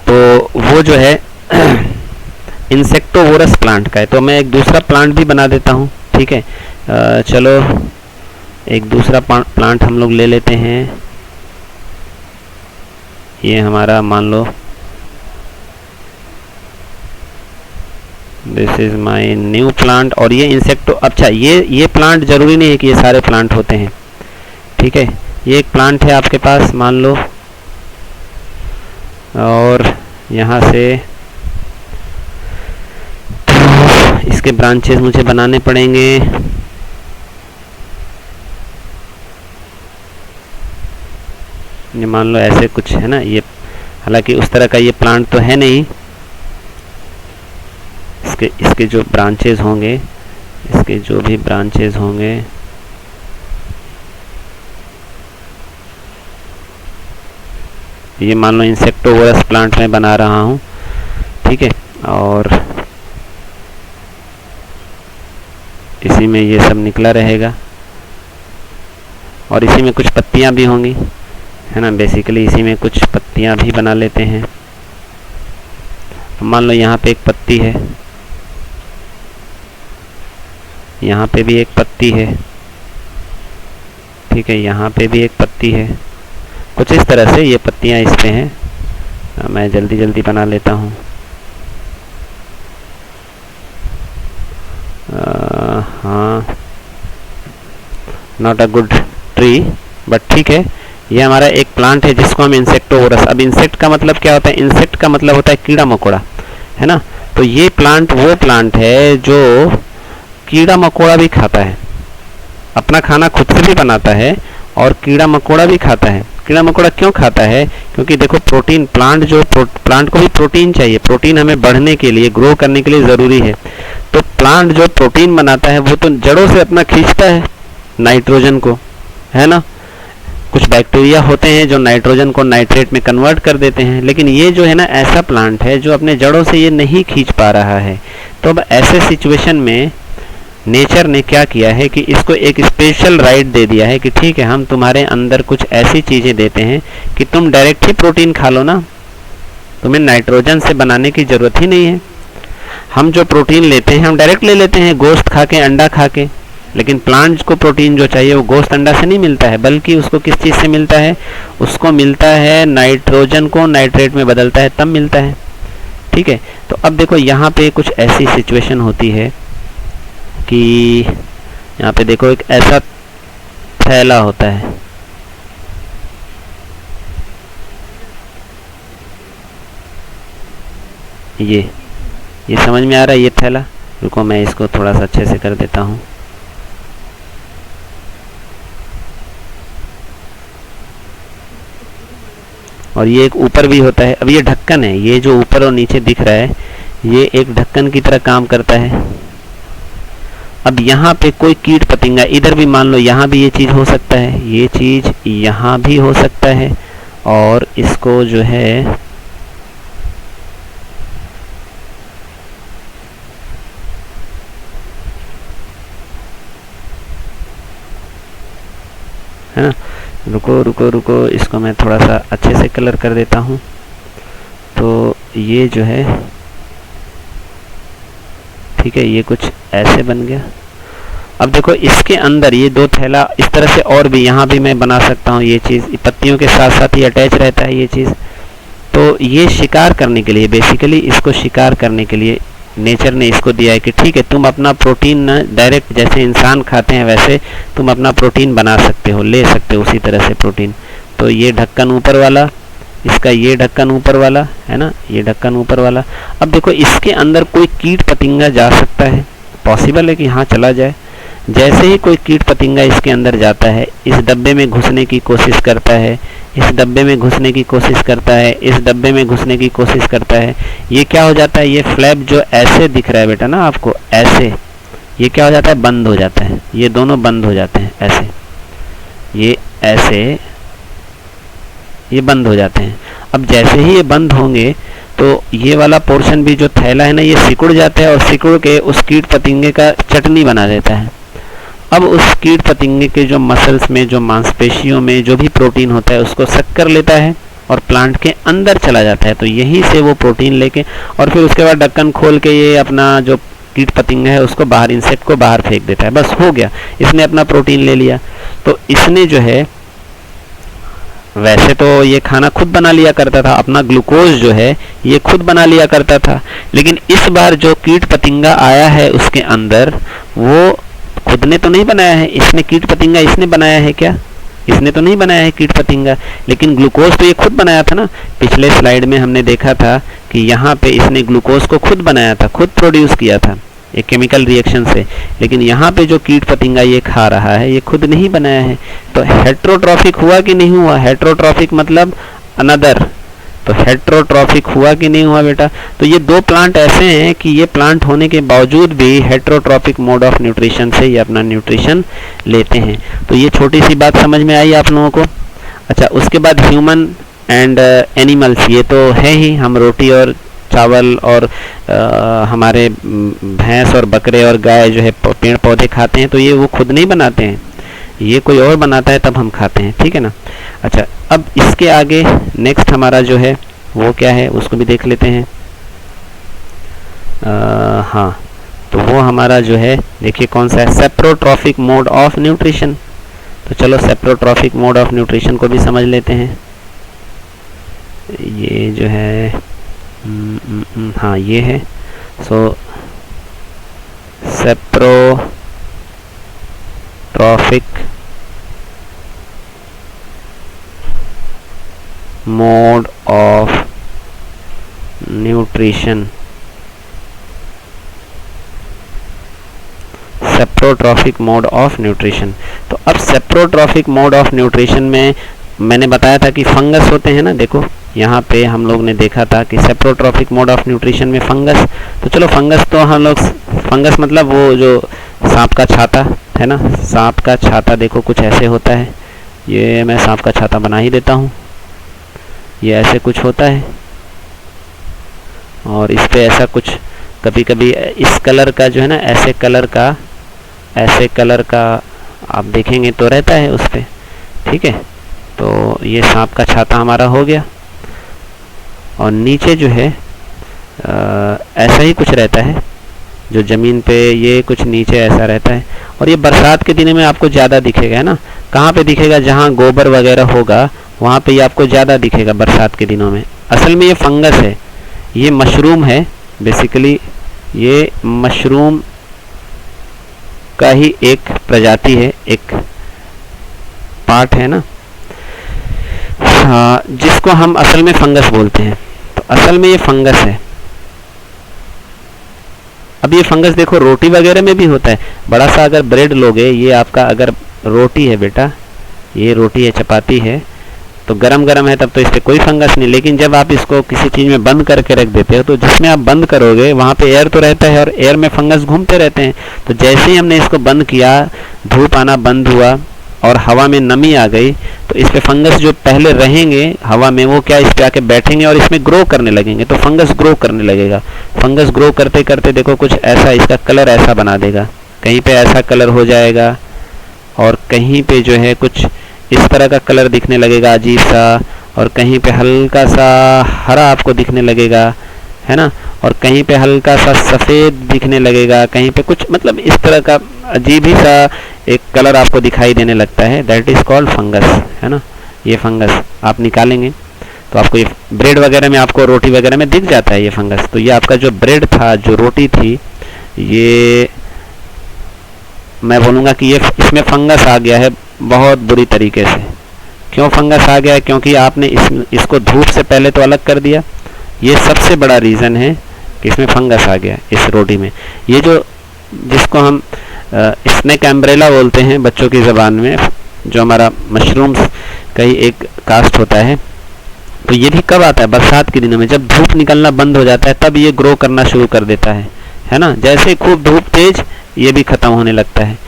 तो वो जो है इंसेक्टोवोरस प्लांट का है। तो मैं एक दूसरा प्लांट भी बना देता हूँ, ठीक है। चलो एक दूसरा प्लांट हम लोग ले लेते हैं। ये हमारा मान लो, this is my new plant, और ये इंसेक्टो, अच्छा ये प्लांट जरूरी नहीं है कि ये सारे प्लांट होते हैं, ठीक है। ये एक प्लांट है आपके पास मान लो, और यहाँ से तो इसके ब्रांचेस मुझे बनाने पड़ेंगे। ये मान लो ऐसे कुछ है ना, ये हालांकि उस तरह का ये प्लांट तो है नहीं। इसके जो ब्रांचेस होंगे, इसके जो भी ब्रांचेस होंगे, ये मान लो इंसेक्टोवोरस प्लांट में बना रहा हूँ, ठीक है। और इसी में ये सब निकला रहेगा, और इसी में कुछ पत्तियां भी होंगी, है ना। बेसिकली इसी में कुछ पत्तियां भी बना लेते हैं। मान लो यहाँ पे एक पत्ती है, यहाँ पे भी एक पत्ती है, ठीक है, यहाँ पे भी एक पत्ती है। कुछ इस तरह से ये पत्तियां इस पे हैं। मैं जल्दी जल्दी बना लेता हूँ। हाँ, not a good tree, but ठीक है। ये हमारा एक प्लांट है जिसको हम इंसेक्टोवोरस, अब इंसेक्ट का मतलब क्या होता है, इंसेक्ट का मतलब होता है कीड़ा मकोड़ा, है ना। तो ये प्लांट वो प्लांट है जो कीड़ा मकोड़ा भी खाता है, अपना खाना खुद से भी बनाता है और कीड़ा मकोड़ा भी खाता है। कीड़ा मकोड़ा क्यों खाता है? क्योंकि देखो प्रोटीन, प्लांट को भी प्रोटीन चाहिए, प्रोटीन हमें बढ़ने के लिए, ग्रो करने के लिए ज़रूरी है। तो प्लांट जो प्रोटीन बनाता है वो तो जड़ों से अपना खींचता है नाइट्रोजन को, है ना। कुछ बैक्टीरिया होते हैं जो नाइट्रोजन को नाइट्रेट में कन्वर्ट कर देते हैं, लेकिन ये जो है ना ऐसा प्लांट है जो अपने जड़ों से ये नहीं खींच पा रहा है। तो अब ऐसे सिचुएशन में नेचर ने क्या किया है कि इसको एक स्पेशल राइट दे दिया है कि ठीक है, हम तुम्हारे अंदर कुछ ऐसी चीज़ें देते हैं कि तुम डायरेक्ट ही प्रोटीन खा लो ना, तुम्हें नाइट्रोजन से बनाने की ज़रूरत ही नहीं है। हम जो प्रोटीन लेते हैं हम डायरेक्ट ले लेते हैं, गोश्त खा के, अंडा खा के। लेकिन प्लांट्स को प्रोटीन जो चाहिए वो गोश्त अंडा से नहीं मिलता है, बल्कि उसको किस चीज़ से मिलता है? उसको मिलता है नाइट्रोजन को नाइट्रेट में बदलता है तब मिलता है। ठीक है, तो अब देखो यहाँ पे कुछ ऐसी सिचुएशन होती है कि यहाँ पे देखो एक ऐसा थैला होता है, ये समझ में आ रहा है ये थैला? रुको मैं इसको थोड़ा सा अच्छे से कर देता हूँ। और ये एक ऊपर भी होता है। अब ये ढक्कन है, ये जो ऊपर और नीचे दिख रहा है ये एक ढक्कन की तरह काम करता है। अब यहाँ पे कोई कीट पतंगा, इधर भी मान लो यहाँ भी ये चीज़ हो सकता है, ये चीज़ यहाँ भी हो सकता है, और इसको जो है ना, रुको रुको रुको, इसको मैं थोड़ा सा अच्छे से कलर कर देता हूँ। तो ये जो है ठीक है, ये कुछ ऐसे बन गया। अब देखो इसके अंदर ये दो थैला इस तरह से और भी यहाँ भी मैं बना सकता हूँ। ये चीज़ पत्तियों के साथ साथ ही अटैच रहता है ये चीज़। तो ये शिकार करने के लिए, बेसिकली इसको शिकार करने के लिए नेचर ने इसको दिया है कि ठीक है, तुम अपना प्रोटीन न डायरेक्ट जैसे इंसान खाते हैं वैसे तुम अपना प्रोटीन बना सकते हो, ले सकते हो उसी तरह से प्रोटीन। तो ये ढक्कन ऊपर वाला, इसका ये ढक्कन ऊपर वाला है ना, ये ढक्कन ऊपर वाला। अब देखो इसके अंदर कोई कीट पतंगा जा सकता है, पॉसिबल है कि हाँ चला जाए। जैसे ही कोई कीट पतंगा इसके अंदर जाता है, इस डब्बे में घुसने की कोशिश करता है, इस डब्बे में घुसने की कोशिश करता है, इस डब्बे में घुसने की कोशिश करता है, ये क्या हो जाता है? ये फ्लैप जो ऐसे दिख रहा है बेटा ना आपको, ऐसे, ये क्या हो जाता है? बंद हो जाता है। ये दोनों बंद हो जाते हैं ऐसे, ये ऐसे, ये बंद हो जाते हैं। अब जैसे ही ये बंद होंगे तो ये वाला पोर्शन भी जो थैला है ना, ये सिकुड़ जाता है और सिकुड़ के उस कीट पतंगे का चटनी बना देता है। अब उस कीट पतंगे के जो मसल्स में, जो मांसपेशियों में जो भी प्रोटीन होता है उसको सक कर लेता है और प्लांट के अंदर चला जाता है। तो यहीं से वो प्रोटीन लेके और फिर उसके बाद ढक्कन खोल के ये अपना जो कीट पतंगा है उसको बाहर, इंसेक्ट को बाहर फेंक देता है। बस हो गया, इसने अपना प्रोटीन ले लिया। तो इसने जो है, वैसे तो ये खाना खुद बना लिया करता था, अपना ग्लूकोज जो है ये खुद बना लिया करता था, लेकिन इस बार जो कीट पतंगा आया है उसके अंदर, वो खुद ने तो नहीं बनाया है, इसने कीट पतंगा इसने बनाया है क्या? इसने तो नहीं बनाया है कीट पतंगा, लेकिन ग्लूकोज तो ये खुद बनाया था ना। पिछले स्लाइड में हमने देखा था कि यहाँ पे इसने ग्लूकोज को खुद बनाया था, खुद प्रोड्यूस किया था एक केमिकल रिएक्शन से, लेकिन यहाँ पे जो कीट पतंगा ये खा रहा है ये खुद नहीं बनाया है। तो हेट्रोट्रॉफिक हुआ कि नहीं हुआ? हेट्रोट्रॉफिक मतलब अनदर, तो हेट्रोट्रॉफिक हुआ कि नहीं हुआ बेटा? तो ये दो प्लांट ऐसे हैं कि ये प्लांट होने के बावजूद भी हेट्रोट्रॉफिक मोड ऑफ न्यूट्रिशन से ये अपना न्यूट्रिशन लेते हैं। तो ये छोटी सी बात समझ में आई आप लोगों को? अच्छा, उसके बाद ह्यूमन एंड एनिमल्स, ये तो है ही, हम रोटी और चावल और हमारे भैंस और बकरे और गाय जो है पेड़ पौधे खाते हैं, तो ये वो खुद नहीं बनाते हैं, ये कोई और बनाता है तब हम खाते हैं, ठीक है ना। अच्छा, अब इसके आगे नेक्स्ट हमारा जो है वो क्या है उसको भी देख लेते हैं। हाँ, तो वो हमारा जो है देखिए कौन सा है, सेप्रोट्रॉफिक मोड ऑफ न्यूट्रिशन। तो चलो सेप्रोट्रॉफिक मोड ऑफ न्यूट्रिशन को भी समझ लेते हैं। ये जो है हाँ ये है, so saprotrophic mode of nutrition saprotrophic mode of nutrition. तो अब सेप्रोट्रॉफिक मोड ऑफ न्यूट्रिशन में मैंने बताया था कि फंगस होते हैं ना, देखो यहाँ पे हम लोग ने देखा था कि सेप्रोट्रॉफिक मोड ऑफ न्यूट्रिशन में फंगस। तो चलो फंगस तो हम लोग, फंगस मतलब वो जो सांप का छाता है ना, सांप का छाता देखो कुछ ऐसे होता है। ये मैं सांप का छाता बना ही देता हूँ, ये ऐसे कुछ होता है और इस पे ऐसा कुछ कभी कभी इस कलर का जो है ना, ऐसे कलर का आप देखेंगे तो रहता है उस पे, ठीक है। तो ये सांप का छाता हमारा हो गया और नीचे जो है ऐसा ही कुछ रहता है जो ज़मीन पे, ये कुछ नीचे ऐसा रहता है। और ये बरसात के दिनों में आपको ज़्यादा दिखेगा, है ना। कहाँ पे दिखेगा? जहाँ गोबर वगैरह होगा वहाँ पे ये आपको ज़्यादा दिखेगा बरसात के दिनों में। असल में ये फंगस है, ये मशरूम है बेसिकली, ये मशरूम का ही एक प्रजाति है, एक पार्ट है ना, हाँ, जिसको हम असल में फंगस बोलते हैं। तो असल में ये फंगस है। अब ये फंगस देखो रोटी वगैरह में भी होता है। बड़ा सा अगर ब्रेड लोगे, ये आपका अगर रोटी है बेटा, ये रोटी है, चपाती है, तो गरम गरम है तब तो इस पर कोई फंगस नहीं। लेकिन जब आप इसको किसी चीज़ में बंद करके रख देते हो तो जिसमें आप बंद करोगे वहाँ पे एयर तो रहता है और एयर में फंगस घूमते रहते हैं। तो जैसे ही हमने इसको बंद किया, धूप आना बंद हुआ और हवा में नमी आ गई, तो इस पे फंगस जो पहले रहेंगे हवा में, वो क्या इस पे आके बैठेंगे और इसमें ग्रो करने लगेंगे। तो फंगस ग्रो करने लगेगा। फंगस ग्रो करते करते देखो कुछ ऐसा, इसका कलर ऐसा बना देगा, कहीं पे ऐसा कलर हो जाएगा और कहीं पे जो है कुछ इस तरह का कलर दिखने लगेगा अजीब सा, और कहीं पे हल्का सा हरा आपको दिखने लगेगा, है ना, और कहीं पे हल्का सा सफ़ेद दिखने लगेगा, कहीं पे कुछ मतलब इस तरह का अजीब ही सा एक कलर आपको दिखाई देने लगता है। दैट इज़ कॉल्ड फंगस, है ना। ये फंगस आप निकालेंगे तो आपको ये ब्रेड वगैरह में, आपको रोटी वगैरह में दिख जाता है ये फंगस। तो ये आपका जो ब्रेड था, जो रोटी थी, ये मैं बोलूँगा कि ये इसमें फंगस आ गया है बहुत बुरी तरीके से। क्यों फंगस आ गया है? क्योंकि आपने इसको धूप से पहले तो अलग कर दिया। ये सबसे बड़ा रीज़न है कि इसमें फंगस आ गया इस रोटी में। ये जो जिसको हम स्नेक एम्ब्रेला बोलते हैं बच्चों की ज़बान में, जो हमारा मशरूम्स का ही एक कास्ट होता है, तो ये भी कब आता है? बरसात के दिनों में, जब धूप निकलना बंद हो जाता है तब ये ग्रो करना शुरू कर देता है ना। जैसे खूब धूप तेज, ये भी ख़त्म होने लगता है।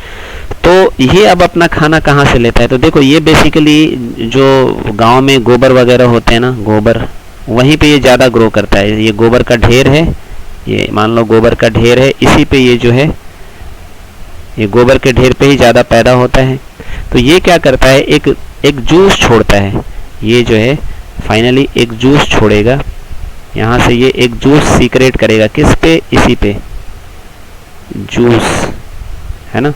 तो ये अब अपना खाना कहाँ से लेता है? तो देखो ये बेसिकली जो गांव में गोबर वगैरह होते हैं ना, गोबर, वहीं पे ये ज़्यादा ग्रो करता है। ये गोबर का ढेर है, ये मान लो गोबर का ढेर है, इसी पे ये जो है, ये गोबर के ढेर पे ही ज़्यादा पैदा होता है। तो ये क्या करता है, एक जूस छोड़ता है। ये जो है फाइनली एक जूस छोड़ेगा, यहाँ से ये एक जूस सीक्रेट करेगा। किस पे? इसी पे जूस, है ना।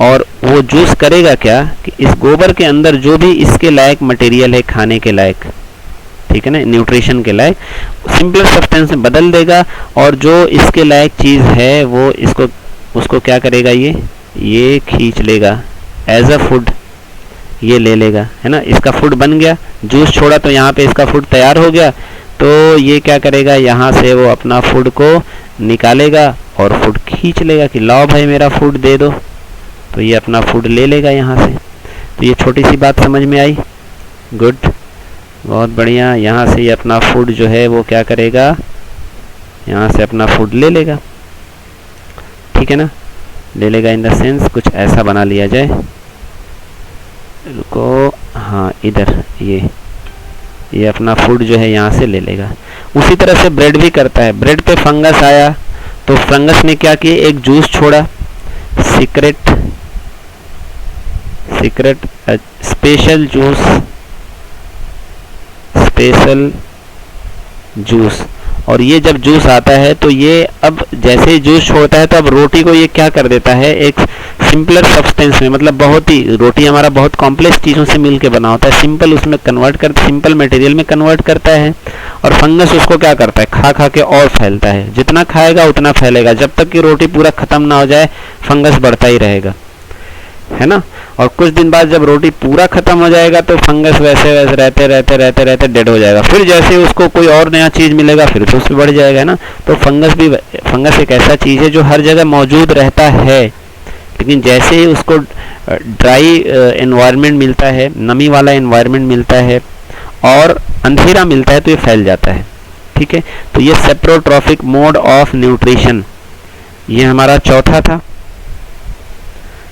और वो जूस करेगा क्या कि इस गोबर के अंदर जो भी इसके लायक मटेरियल है, खाने के लायक, ठीक है ना, न्यूट्रिशन के लायक, सिंपल सब्सटेंस में बदल देगा और जो इसके लायक चीज़ है वो उसको क्या करेगा, ये खींच लेगा एज अ फूड, ये ले लेगा, है ना। इसका फूड बन गया, जूस छोड़ा तो यहाँ पे इसका फूड तैयार हो गया। तो ये क्या करेगा, यहाँ से वो अपना फूड को निकालेगा और फूड खींच लेगा कि लाओ भाई मेरा फूड दे दो। तो ये अपना फूड ले लेगा यहाँ से। तो ये छोटी सी बात समझ में आई? गुड, बहुत बढ़िया। यहाँ से ये अपना फूड जो है वो क्या करेगा, यहाँ से अपना फूड ले लेगा, ठीक है ना। ले लेगा इन द सेंस कुछ ऐसा बना लिया जाए, रुको, हाँ इधर ये अपना फूड जो है यहाँ से ले लेगा। उसी तरह से ब्रेड भी करता है। ब्रेड पे फंगस आया तो फंगस ने क्या किया, एक जूस छोड़ा, सीक्रेट स्पेशल जूस। और ये जब जूस आता है तो ये अब जैसे ही जूस छोड़ता है तो अब रोटी को ये क्या कर देता है, एक सिंपलर सब्सटेंस में, मतलब बहुत ही, रोटी हमारा बहुत कॉम्प्लेक्स चीज़ों से मिलके बना होता है, सिंपल उसमें कन्वर्ट कर, सिंपल मटेरियल में कन्वर्ट करता है। और फंगस उसको क्या करता है, खा खा के और फैलता है। जितना खाएगा उतना फैलेगा, जब तक कि रोटी पूरा ख़त्म ना हो जाए फंगस बढ़ता ही रहेगा, है ना। और कुछ दिन बाद जब रोटी पूरा खत्म हो जाएगा तो फंगस वैसे रहते डेड हो जाएगा। फिर जैसे उसको कोई और नया चीज़ मिलेगा फिर तो उसमें बढ़ जाएगा, है ना। तो फंगस एक ऐसा चीज़ है जो हर जगह मौजूद रहता है, लेकिन जैसे ही उसको ड्राई एनवायरनमेंट मिलता है, नमी वाला एनवायरनमेंट मिलता है और अंधेरा मिलता है तो ये फैल जाता है। ठीक है, तो ये सेप्रोट्रॉफिक मोड ऑफ न्यूट्रिशन, ये हमारा चौथा था।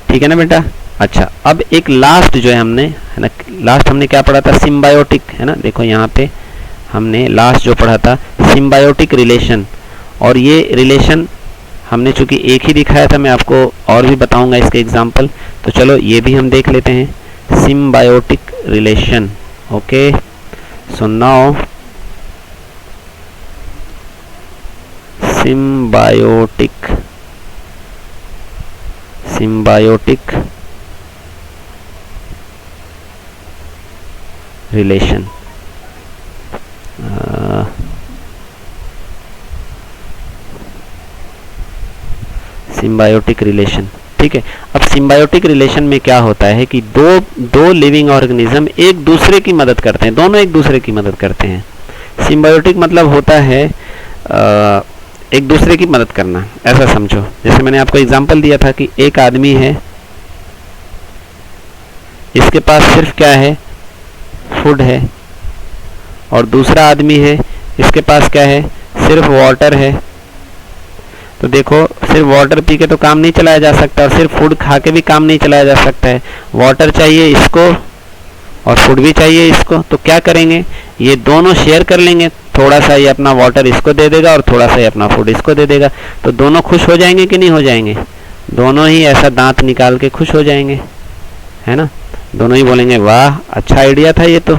ठीक है ना बेटा। अच्छा, अब एक लास्ट जो है हमने, है ना, लास्ट हमने क्या पढ़ा था, सिम्बायोटिक, है ना। देखो यहाँ पे हमने लास्ट जो पढ़ा था सिम्बायोटिक रिलेशन, और ये रिलेशन हमने चूंकि एक ही दिखाया था, मैं आपको और भी बताऊंगा इसके एग्जाम्पल, तो चलो ये भी हम देख लेते हैं, symbiotic relation. Okay, so now symbiotic relation. Symbiotic relation, ठीक है। अब सिम्बायोटिक रिलेशन में क्या होता है कि दो लिविंग ऑर्गेनिज्म एक दूसरे की मदद करते हैं, दोनों एक दूसरे की मदद करते हैं। सिम्बायोटिक मतलब होता है एक दूसरे की मदद करना, ऐसा समझो। जैसे मैंने आपको एग्जांपल दिया था कि एक आदमी है, इसके पास सिर्फ क्या है, फूड है, और दूसरा आदमी है, इसके पास क्या है, सिर्फ वाटर है। तो देखो, सिर्फ वाटर पी के तो काम नहीं चलाया जा सकता, और सिर्फ फूड खा के भी काम नहीं चलाया जा सकता है। वाटर चाहिए इसको और फूड भी चाहिए इसको, तो क्या करेंगे, ये दोनों शेयर कर लेंगे। थोड़ा सा ये अपना वाटर इसको दे देगा और थोड़ा सा ये अपना फूड इसको दे देगा, तो दोनों खुश हो जाएंगे कि नहीं हो जाएंगे? दोनों ही ऐसा दांत निकाल के खुश हो जाएंगे, है ना। दोनों ही बोलेंगे वाह अच्छा आइडिया था ये, तो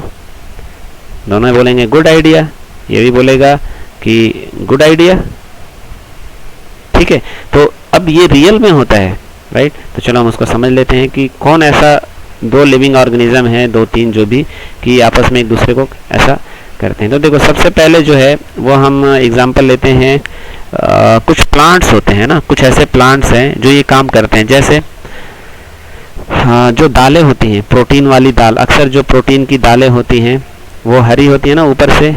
दोनों ही बोलेंगे गुड आइडिया, ये भी बोलेगा कि गुड आइडिया। ठीक है, तो अब ये रियल में होता है, राइट। तो चलो हम उसको समझ लेते हैं कि कौन ऐसा दो लिविंग ऑर्गेनिज्म है, दो तीन जो भी, कि आपस में एक दूसरे को ऐसा करते हैं। तो देखो, सबसे पहले जो है वो हम एग्जांपल लेते हैं, कुछ प्लांट्स होते हैं ना, कुछ ऐसे प्लांट्स हैं जो ये काम करते हैं। जैसे जो दालें होती हैं, प्रोटीन वाली दाल, अक्सर जो प्रोटीन की दालें होती हैं वो हरी होती है ना ऊपर से,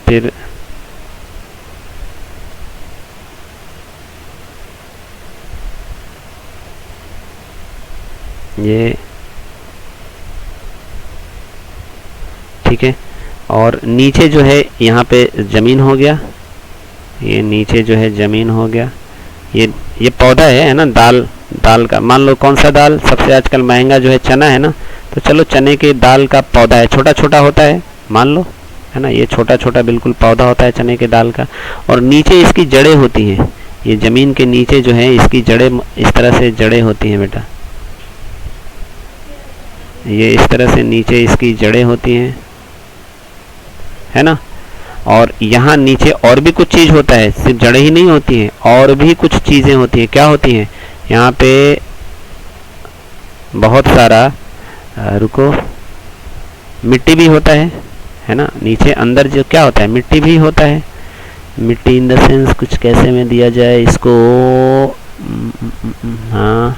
फिर ये, ठीक है, और नीचे जो है यहाँ पे ज़मीन हो गया, ये नीचे जो है ज़मीन हो गया, ये पौधा है ना, दाल का। मान लो कौन सा दाल सबसे आजकल महंगा जो है, चना है ना, तो चलो चने के दाल का पौधा है, छोटा छोटा होता है मान लो, है ना, ये छोटा छोटा बिल्कुल पौधा होता है चने के दाल का, और नीचे इसकी जड़ें होती हैं। ये ज़मीन के नीचे जो है इसकी जड़ें इस तरह से जड़ें होती हैं बेटा, ये इस तरह से नीचे इसकी जड़ें होती हैं, है ना। और यहाँ नीचे और भी कुछ चीज़ होता है, सिर्फ जड़ें ही नहीं होती हैं, और भी कुछ चीज़ें होती हैं। क्या होती हैं यहाँ पे, बहुत सारा रुको, मिट्टी भी होता है ना। नीचे अंदर जो क्या होता है, मिट्टी भी होता है। मिट्टी इन द सेंस, कुछ कैसे में दिया जाए इसको, हाँ,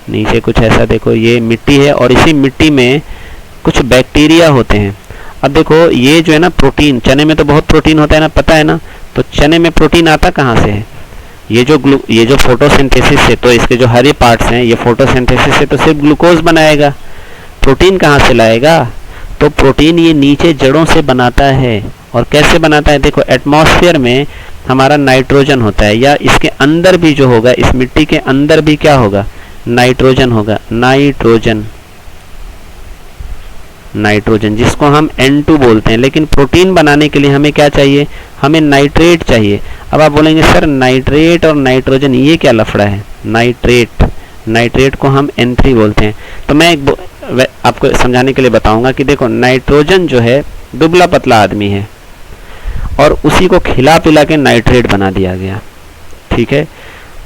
नीचे कुछ ऐसा, देखो ये मिट्टी है और इसी मिट्टी में कुछ बैक्टीरिया होते हैं। अब देखो ये जो है ना प्रोटीन, चने में तो बहुत प्रोटीन होता है ना, पता है ना। तो चने में प्रोटीन आता कहाँ से है, ये जो फोटोसिंथेसिस से, तो इसके जो हरे पार्ट्स हैं ये फोटोसिंथेसिस से तो सिर्फ ग्लूकोज बनाएगा, प्रोटीन कहाँ से लाएगा? तो प्रोटीन ये नीचे जड़ों से बनाता है। और कैसे बनाता है, देखो एटमॉस्फेयर में हमारा नाइट्रोजन होता है, या इसके अंदर भी जो होगा, इस मिट्टी के अंदर भी क्या होगा, नाइट्रोजन होगा। नाइट्रोजन जिसको हम N2 बोलते हैं। लेकिन प्रोटीन बनाने के लिए हमें क्या चाहिए, हमें नाइट्रेट चाहिए। अब आप बोलेंगे सर नाइट्रेट और नाइट्रोजन ये क्या लफड़ा है, नाइट्रेट को हम N3 बोलते हैं। तो मैं आपको समझाने के लिए बताऊंगा कि देखो नाइट्रोजन जो है दुबला पतला आदमी है और उसी को खिला पिला के नाइट्रेट बना दिया गया, ठीक है।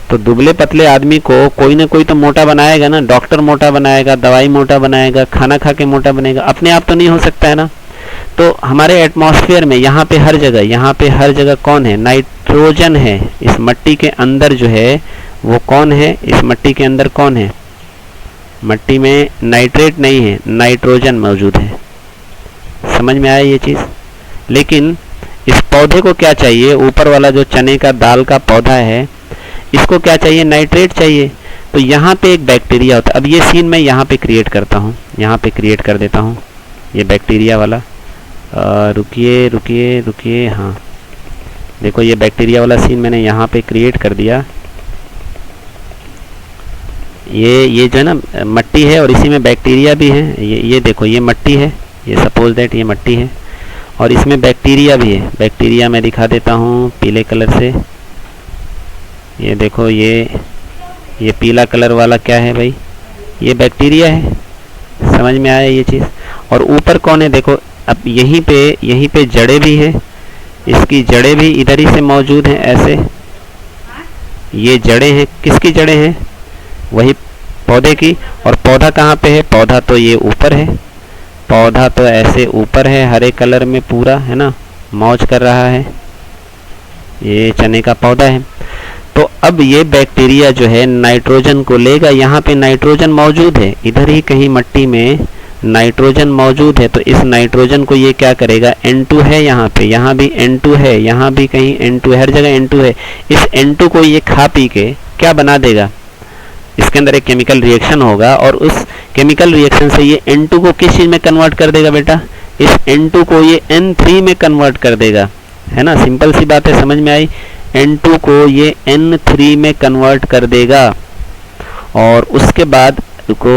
तो दुबले पतले आदमी को कोई ना कोई तो मोटा बनाएगा ना, डॉक्टर मोटा बनाएगा, दवाई मोटा बनाएगा, खाना खा के मोटा बनेगा, अपने आप तो नहीं हो सकता है ना। तो हमारे एटमॉस्फेयर में यहाँ पे हर जगह कौन है, नाइट्रोजन है। इस मिट्टी के अंदर जो है वो कौन है, इस मिट्टी के अंदर कौन है, मिट्टी में नाइट्रेट नहीं है, नाइट्रोजन मौजूद है। समझ में आया ये चीज़। लेकिन इस पौधे को क्या चाहिए, ऊपर वाला जो चने का दाल का पौधा है, इसको क्या चाहिए, नाइट्रेट चाहिए। तो यहाँ पे एक बैक्टीरिया होता है। अब ये सीन मैं यहाँ पे क्रिएट करता हूँ, यहाँ पे क्रिएट कर देता हूँ ये बैक्टीरिया वाला। रुकिए रुकिए रुकिए, हाँ देखो ये बैक्टीरिया वाला सीन मैंने यहाँ पे क्रिएट कर दिया। ये जो है ना मट्टी है और इसी में बैक्टीरिया भी है। ये देखो ये मट्टी है, ये सपोज दैट ये मट्टी है और इसमें बैक्टीरिया भी है। बैक्टीरिया मैं दिखा देता हूँ पीले कलर से। ये देखो ये पीला कलर वाला क्या है भाई, ये बैक्टीरिया है। समझ में आया ये चीज़। और ऊपर कौन है देखो, अब यहीं पे जड़ें भी हैं। इसकी जड़ें भी इधर ही से मौजूद हैं ऐसे। ये जड़ें हैं, किसकी जड़ें हैं, वही पौधे की। और पौधा कहाँ पे है, पौधा तो ये ऊपर है। पौधा तो ऐसे ऊपर है हरे कलर में पूरा, है ना, मौज कर रहा है। ये चने का पौधा है। तो अब ये बैक्टीरिया जो है नाइट्रोजन को लेगा। यहाँ पे नाइट्रोजन मौजूद है, इधर ही कहीं मट्टी में नाइट्रोजन मौजूद है। तो इस नाइट्रोजन को ये क्या करेगा, N2 है यहाँ पे, यहाँ भी N2 है, यहाँ भी कहीं N2 है, हर जगह N2 है। इस N2 को ये खा पी के क्या बना देगा, इसके अंदर एक केमिकल रिएक्शन होगा और उस केमिकल रिएक्शन से ये N2 को किस चीज़ में कन्वर्ट कर देगा बेटा, इस N2 को ये N3 में कन्वर्ट कर देगा। है ना, सिंपल सी बात है, समझ में आई। N2 को ये N3 में कन्वर्ट कर देगा और उसके बाद रुको,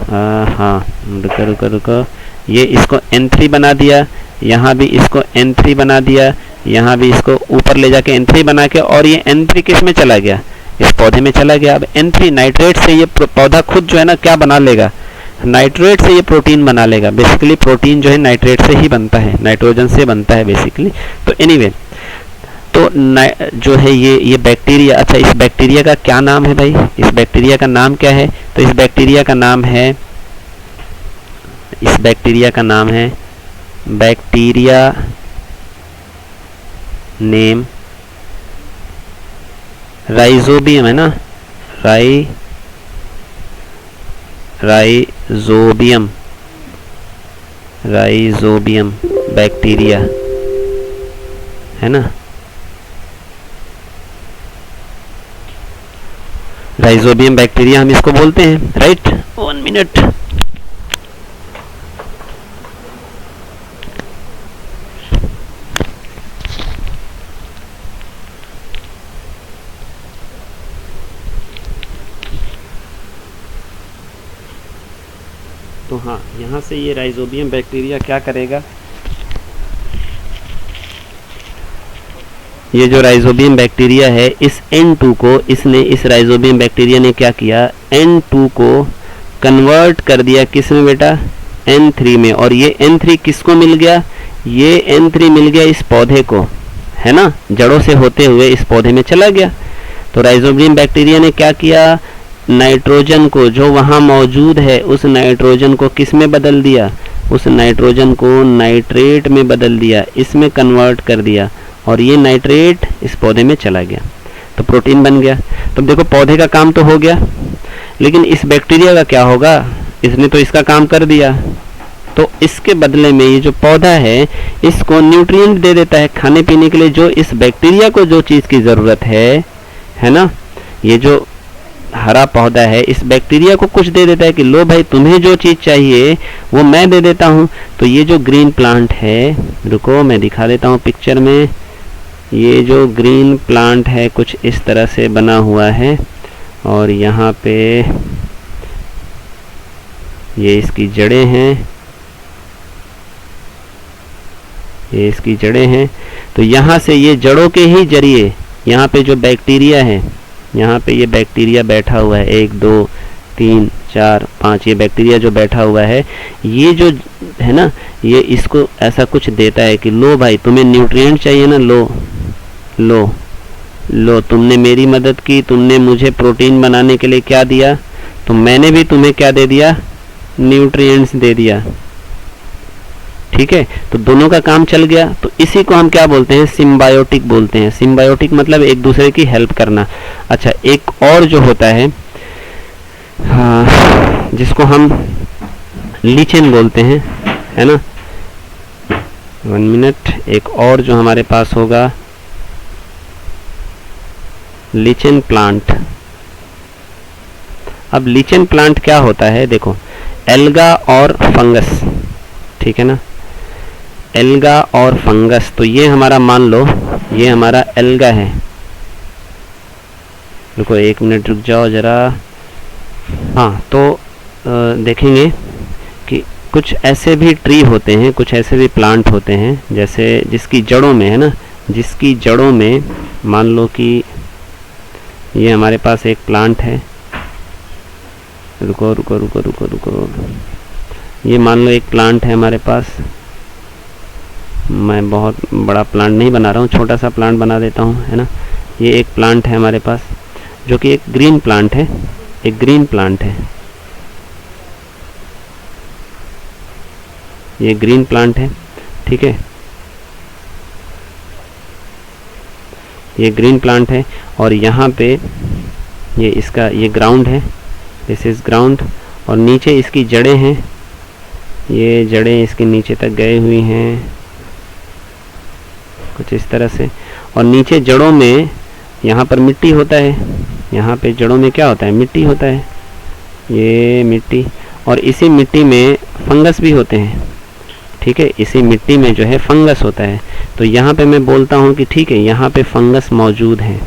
हाँ रुको, ये इसको N3 बना दिया, यहाँ भी इसको N3 बना दिया, यहाँ भी इसको ऊपर ले जाके N3 बना के, और ये N3 किस में चला गया, इस पौधे में चला गया। अब N3 नाइट्रेट से ये पौधा खुद जो है ना क्या बना लेगा, नाइट्रेट से ये प्रोटीन बना लेगा। बेसिकली प्रोटीन जो है नाइट्रेट से ही बनता है, नाइट्रोजन से बनता है बेसिकली। तो एनीवे तो जो है ये बैक्टीरिया, अच्छा इस बैक्टीरिया का क्या नाम है भाई, इस बैक्टीरिया का नाम क्या है, तो इस बैक्टीरिया का नाम है, इस बैक्टीरिया का नाम है बैक्टीरिया नेम राइजोबियम, है ना, राइजोबियम बैक्टीरिया, है ना, राइजोबियम बैक्टीरिया हम इसको बोलते हैं, राइट। 1 मिनट, तो हाँ यहाँ से ये राइजोबियम बैक्टीरिया क्या करेगा, ये जो राइजोबियम बैक्टीरिया है इस N2 को, इसने इस राइजोबियम बैक्टीरिया ने क्या किया, N2 को कन्वर्ट कर दिया किस में बेटा, N3 में। और ये N3 किसको मिल गया, ये N3 मिल गया इस पौधे को, है ना, जड़ों से होते हुए इस पौधे में चला गया। तो राइजोबियम बैक्टीरिया ने क्या किया, नाइट्रोजन को जो वहाँ मौजूद है उस नाइट्रोजन को किस में बदल दिया, उस नाइट्रोजन को नाइट्रेट में बदल दिया, इसमें कन्वर्ट कर दिया और ये नाइट्रेट इस पौधे में चला गया, तो प्रोटीन बन गया। तो देखो पौधे का काम तो हो गया, लेकिन इस बैक्टीरिया का क्या होगा, इसने तो इसका काम कर दिया, तो इसके बदले में ये जो पौधा है इसको न्यूट्रिएंट दे देता है खाने पीने के लिए, जो इस बैक्टीरिया को जो चीज़ की ज़रूरत है ना, ये जो हरा पौधा है इस बैक्टीरिया को कुछ दे देता है कि लो भाई तुम्हें जो चीज़ चाहिए वो मैं दे देता हूँ। तो ये जो ग्रीन प्लांट है, रुको मैं दिखा देता हूँ पिक्चर में, ये जो ग्रीन प्लांट है कुछ इस तरह से बना हुआ है और यहाँ पे ये इसकी जड़ें हैं, ये इसकी जड़ें हैं। तो यहाँ से ये जड़ों के ही जरिए यहाँ पे जो बैक्टीरिया है, यहाँ पे ये बैक्टीरिया बैठा हुआ है, 1 2 3 4 5, ये बैक्टीरिया जो बैठा हुआ है, ये जो है ना, ये इसको ऐसा कुछ देता है कि लो भाई तुम्हें न्यूट्रिएंट चाहिए ना, लो लो लो, तुमने मेरी मदद की, तुमने मुझे प्रोटीन बनाने के लिए क्या दिया, तो मैंने भी तुम्हें क्या दे दिया, न्यूट्रिएंट्स दे दिया। ठीक है, तो दोनों का काम चल गया। तो इसी को हम क्या बोलते हैं, सिम्बायोटिक बोलते हैं। सिम्बायोटिक मतलब एक दूसरे की हेल्प करना। अच्छा एक और जो होता है, हाँ, जिसको हम लीचेन बोलते हैं, है ना, 1 मिनट, एक और जो हमारे पास होगा लीचेन प्लांट, अब लीचेन प्लांट क्या होता है, देखो एल्गा और फंगस, ठीक है ना, एल्गा और फंगस। तो ये हमारा मान लो ये हमारा एल्गा है, रुको 1 मिनट रुक जाओ जरा। हाँ, तो देखेंगे कि कुछ ऐसे भी ट्री होते हैं, कुछ ऐसे भी प्लांट होते हैं, जैसे जिसकी जड़ों में है ना, जिसकी जड़ों में मान लो कि ये हमारे पास एक प्लांट है, रुको रुको रुको रुको रुको, ये मान लो एक प्लांट है हमारे पास, मैं बहुत बड़ा प्लांट नहीं बना रहा हूँ, छोटा सा प्लांट बना देता हूँ, है ना। ये एक प्लांट है हमारे पास जो कि एक ग्रीन प्लांट है, एक ग्रीन प्लांट है, ये ग्रीन प्लांट है, ठीक है, ये ग्रीन प्लांट है। और यहाँ पे ये इसका ये ग्राउंड है, दिस इज ग्राउंड, और नीचे इसकी जड़ें हैं, ये जड़ें इसके नीचे तक गए हुई हैं कुछ इस तरह से। और नीचे जड़ों में यहाँ पर मिट्टी होता है, यहाँ पे जड़ों में क्या होता है, मिट्टी होता है, ये मिट्टी, और इसी मिट्टी में फंगस भी होते हैं, ठीक है, इसी मिट्टी में जो है फंगस होता है। तो यहाँ पे मैं बोलता हूँ कि ठीक है यहाँ पे फंगस मौजूद है,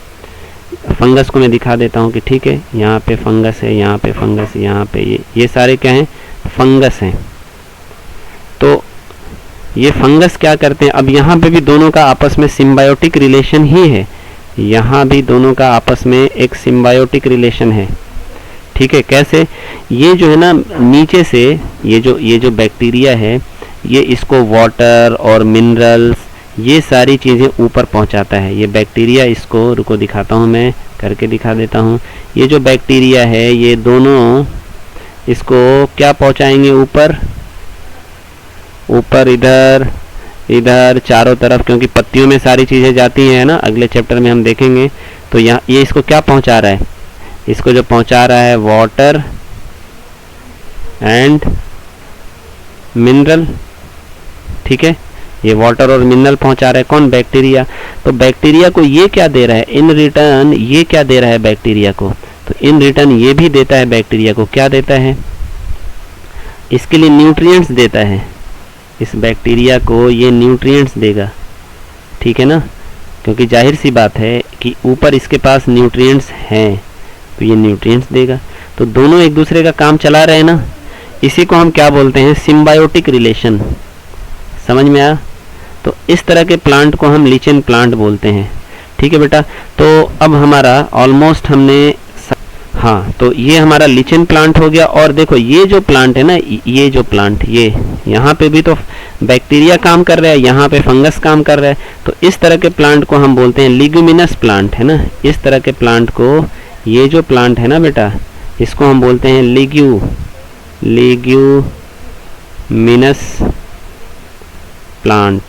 फंगस को मैं दिखा देता हूँ कि ठीक है यहाँ पे फंगस है, यहाँ पे फंगस, यहाँ पे ये सारे क्या हैं, फंगस हैं। तो ये फंगस क्या करते हैं, अब यहाँ पे भी दोनों का आपस में सिम्बायोटिक रिलेशन ही है, यहाँ भी दोनों का आपस में एक सिम्बायोटिक रिलेशन है, ठीक है। कैसे, ये जो है ना नीचे से ये जो बैक्टीरिया है ये इसको वाटर और मिनरल्स ये सारी चीज़ें ऊपर पहुंचाता है। ये बैक्टीरिया इसको, रुको दिखाता हूँ, मैं करके दिखा देता हूँ। ये जो बैक्टीरिया है ये दोनों इसको क्या पहुंचाएंगे, ऊपर ऊपर, इधर इधर चारों तरफ, क्योंकि पत्तियों में सारी चीज़ें जाती हैं ना, अगले चैप्टर में हम देखेंगे। तो यहाँ ये इसको क्या पहुंचा रहा है, इसको जो पहुंचा रहा है वाटर एंड मिनरल, ठीक है, ये वाटर और मिनरल पहुंचा रहा है कौन, बैक्टीरिया। तो बैक्टीरिया को ये क्या दे रहा है, इन रिटर्न ये क्या दे रहा है बैक्टीरिया को, तो इन रिटर्न ये भी देता है बैक्टीरिया को, क्या देता है, इसके लिए न्यूट्रिएंट्स देता है, इस बैक्टीरिया को ये न्यूट्रिएंट्स देगा, ठीक है ना, क्योंकि जाहिर सी बात है कि ऊपर इसके पास न्यूट्रिएंट्स हैं तो ये न्यूट्रिएंट्स देगा। तो दोनों एक दूसरे का काम चला रहे हैं ना, इसी को हम क्या बोलते हैं, सिम्बायोटिक रिलेशन। समझ में आया। तो इस तरह के प्लांट को हम लीचेन प्लांट बोलते हैं, ठीक है बेटा। तो अब हमारा ऑलमोस्ट हमने, हाँ, तो ये हमारा लीचेन प्लांट हो गया। और देखो ये जो प्लांट है ना, ये जो प्लांट, ये यहाँ पे भी तो बैक्टीरिया काम कर रहा है, यहाँ पे फंगस काम कर रहा है। तो इस तरह के प्लांट को हम बोलते हैं लिग्यूमिनस प्लांट, है ना। इस तरह के प्लांट को, ये जो प्लांट है ना बेटा, इसको हम बोलते हैं लिग्यूमिनस प्लांट।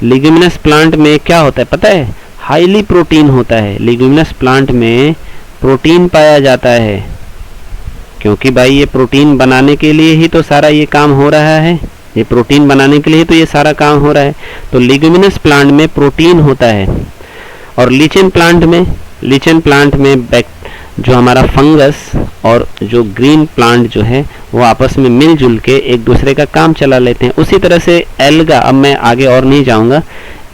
लिग्यूमिनस प्लांट में क्या होता है पता है, हाईली प्रोटीन होता है। लिग्यूमिनस प्लांट में प्रोटीन पाया जाता है, क्योंकि भाई ये प्रोटीन बनाने के लिए ही तो सारा ये काम हो रहा है, ये प्रोटीन बनाने के लिए तो ये सारा काम हो रहा है। तो लिग्यूमिनस प्लांट में प्रोटीन होता है। और लीचेन प्लांट में जो हमारा फंगस और जो ग्रीन प्लांट जो है वो आपस में मिलजुल के एक दूसरे का काम चला लेते हैं। उसी तरह से एल्गा, अब मैं आगे और नहीं जाऊंगा,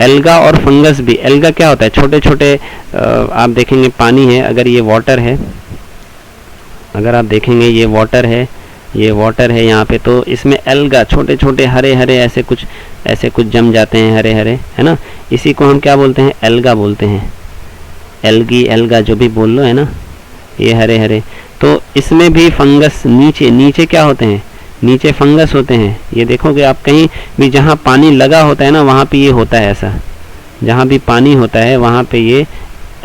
एल्गा और फंगस भी। एल्गा क्या होता है, छोटे छोटे आप देखेंगे पानी है, अगर ये वाटर है, अगर आप देखेंगे ये वाटर है, ये वाटर है यहाँ पे, तो इसमें एल्गा छोटे छोटे हरे हरे ऐसे कुछ जम जाते हैं, हरे हरे, है ना। इसी को हम क्या बोलते हैं, एल्गा बोलते हैं। एल्गी, एल्गा जो भी बोल लो, है ना, ये हरे हरे। तो इसमें भी फंगस, नीचे क्या होते हैं, नीचे फंगस होते हैं। ये देखोगे आप कहीं भी जहाँ पानी लगा होता है ना, वहाँ पे ये होता है ऐसा, जहाँ भी पानी होता है वहाँ पे ये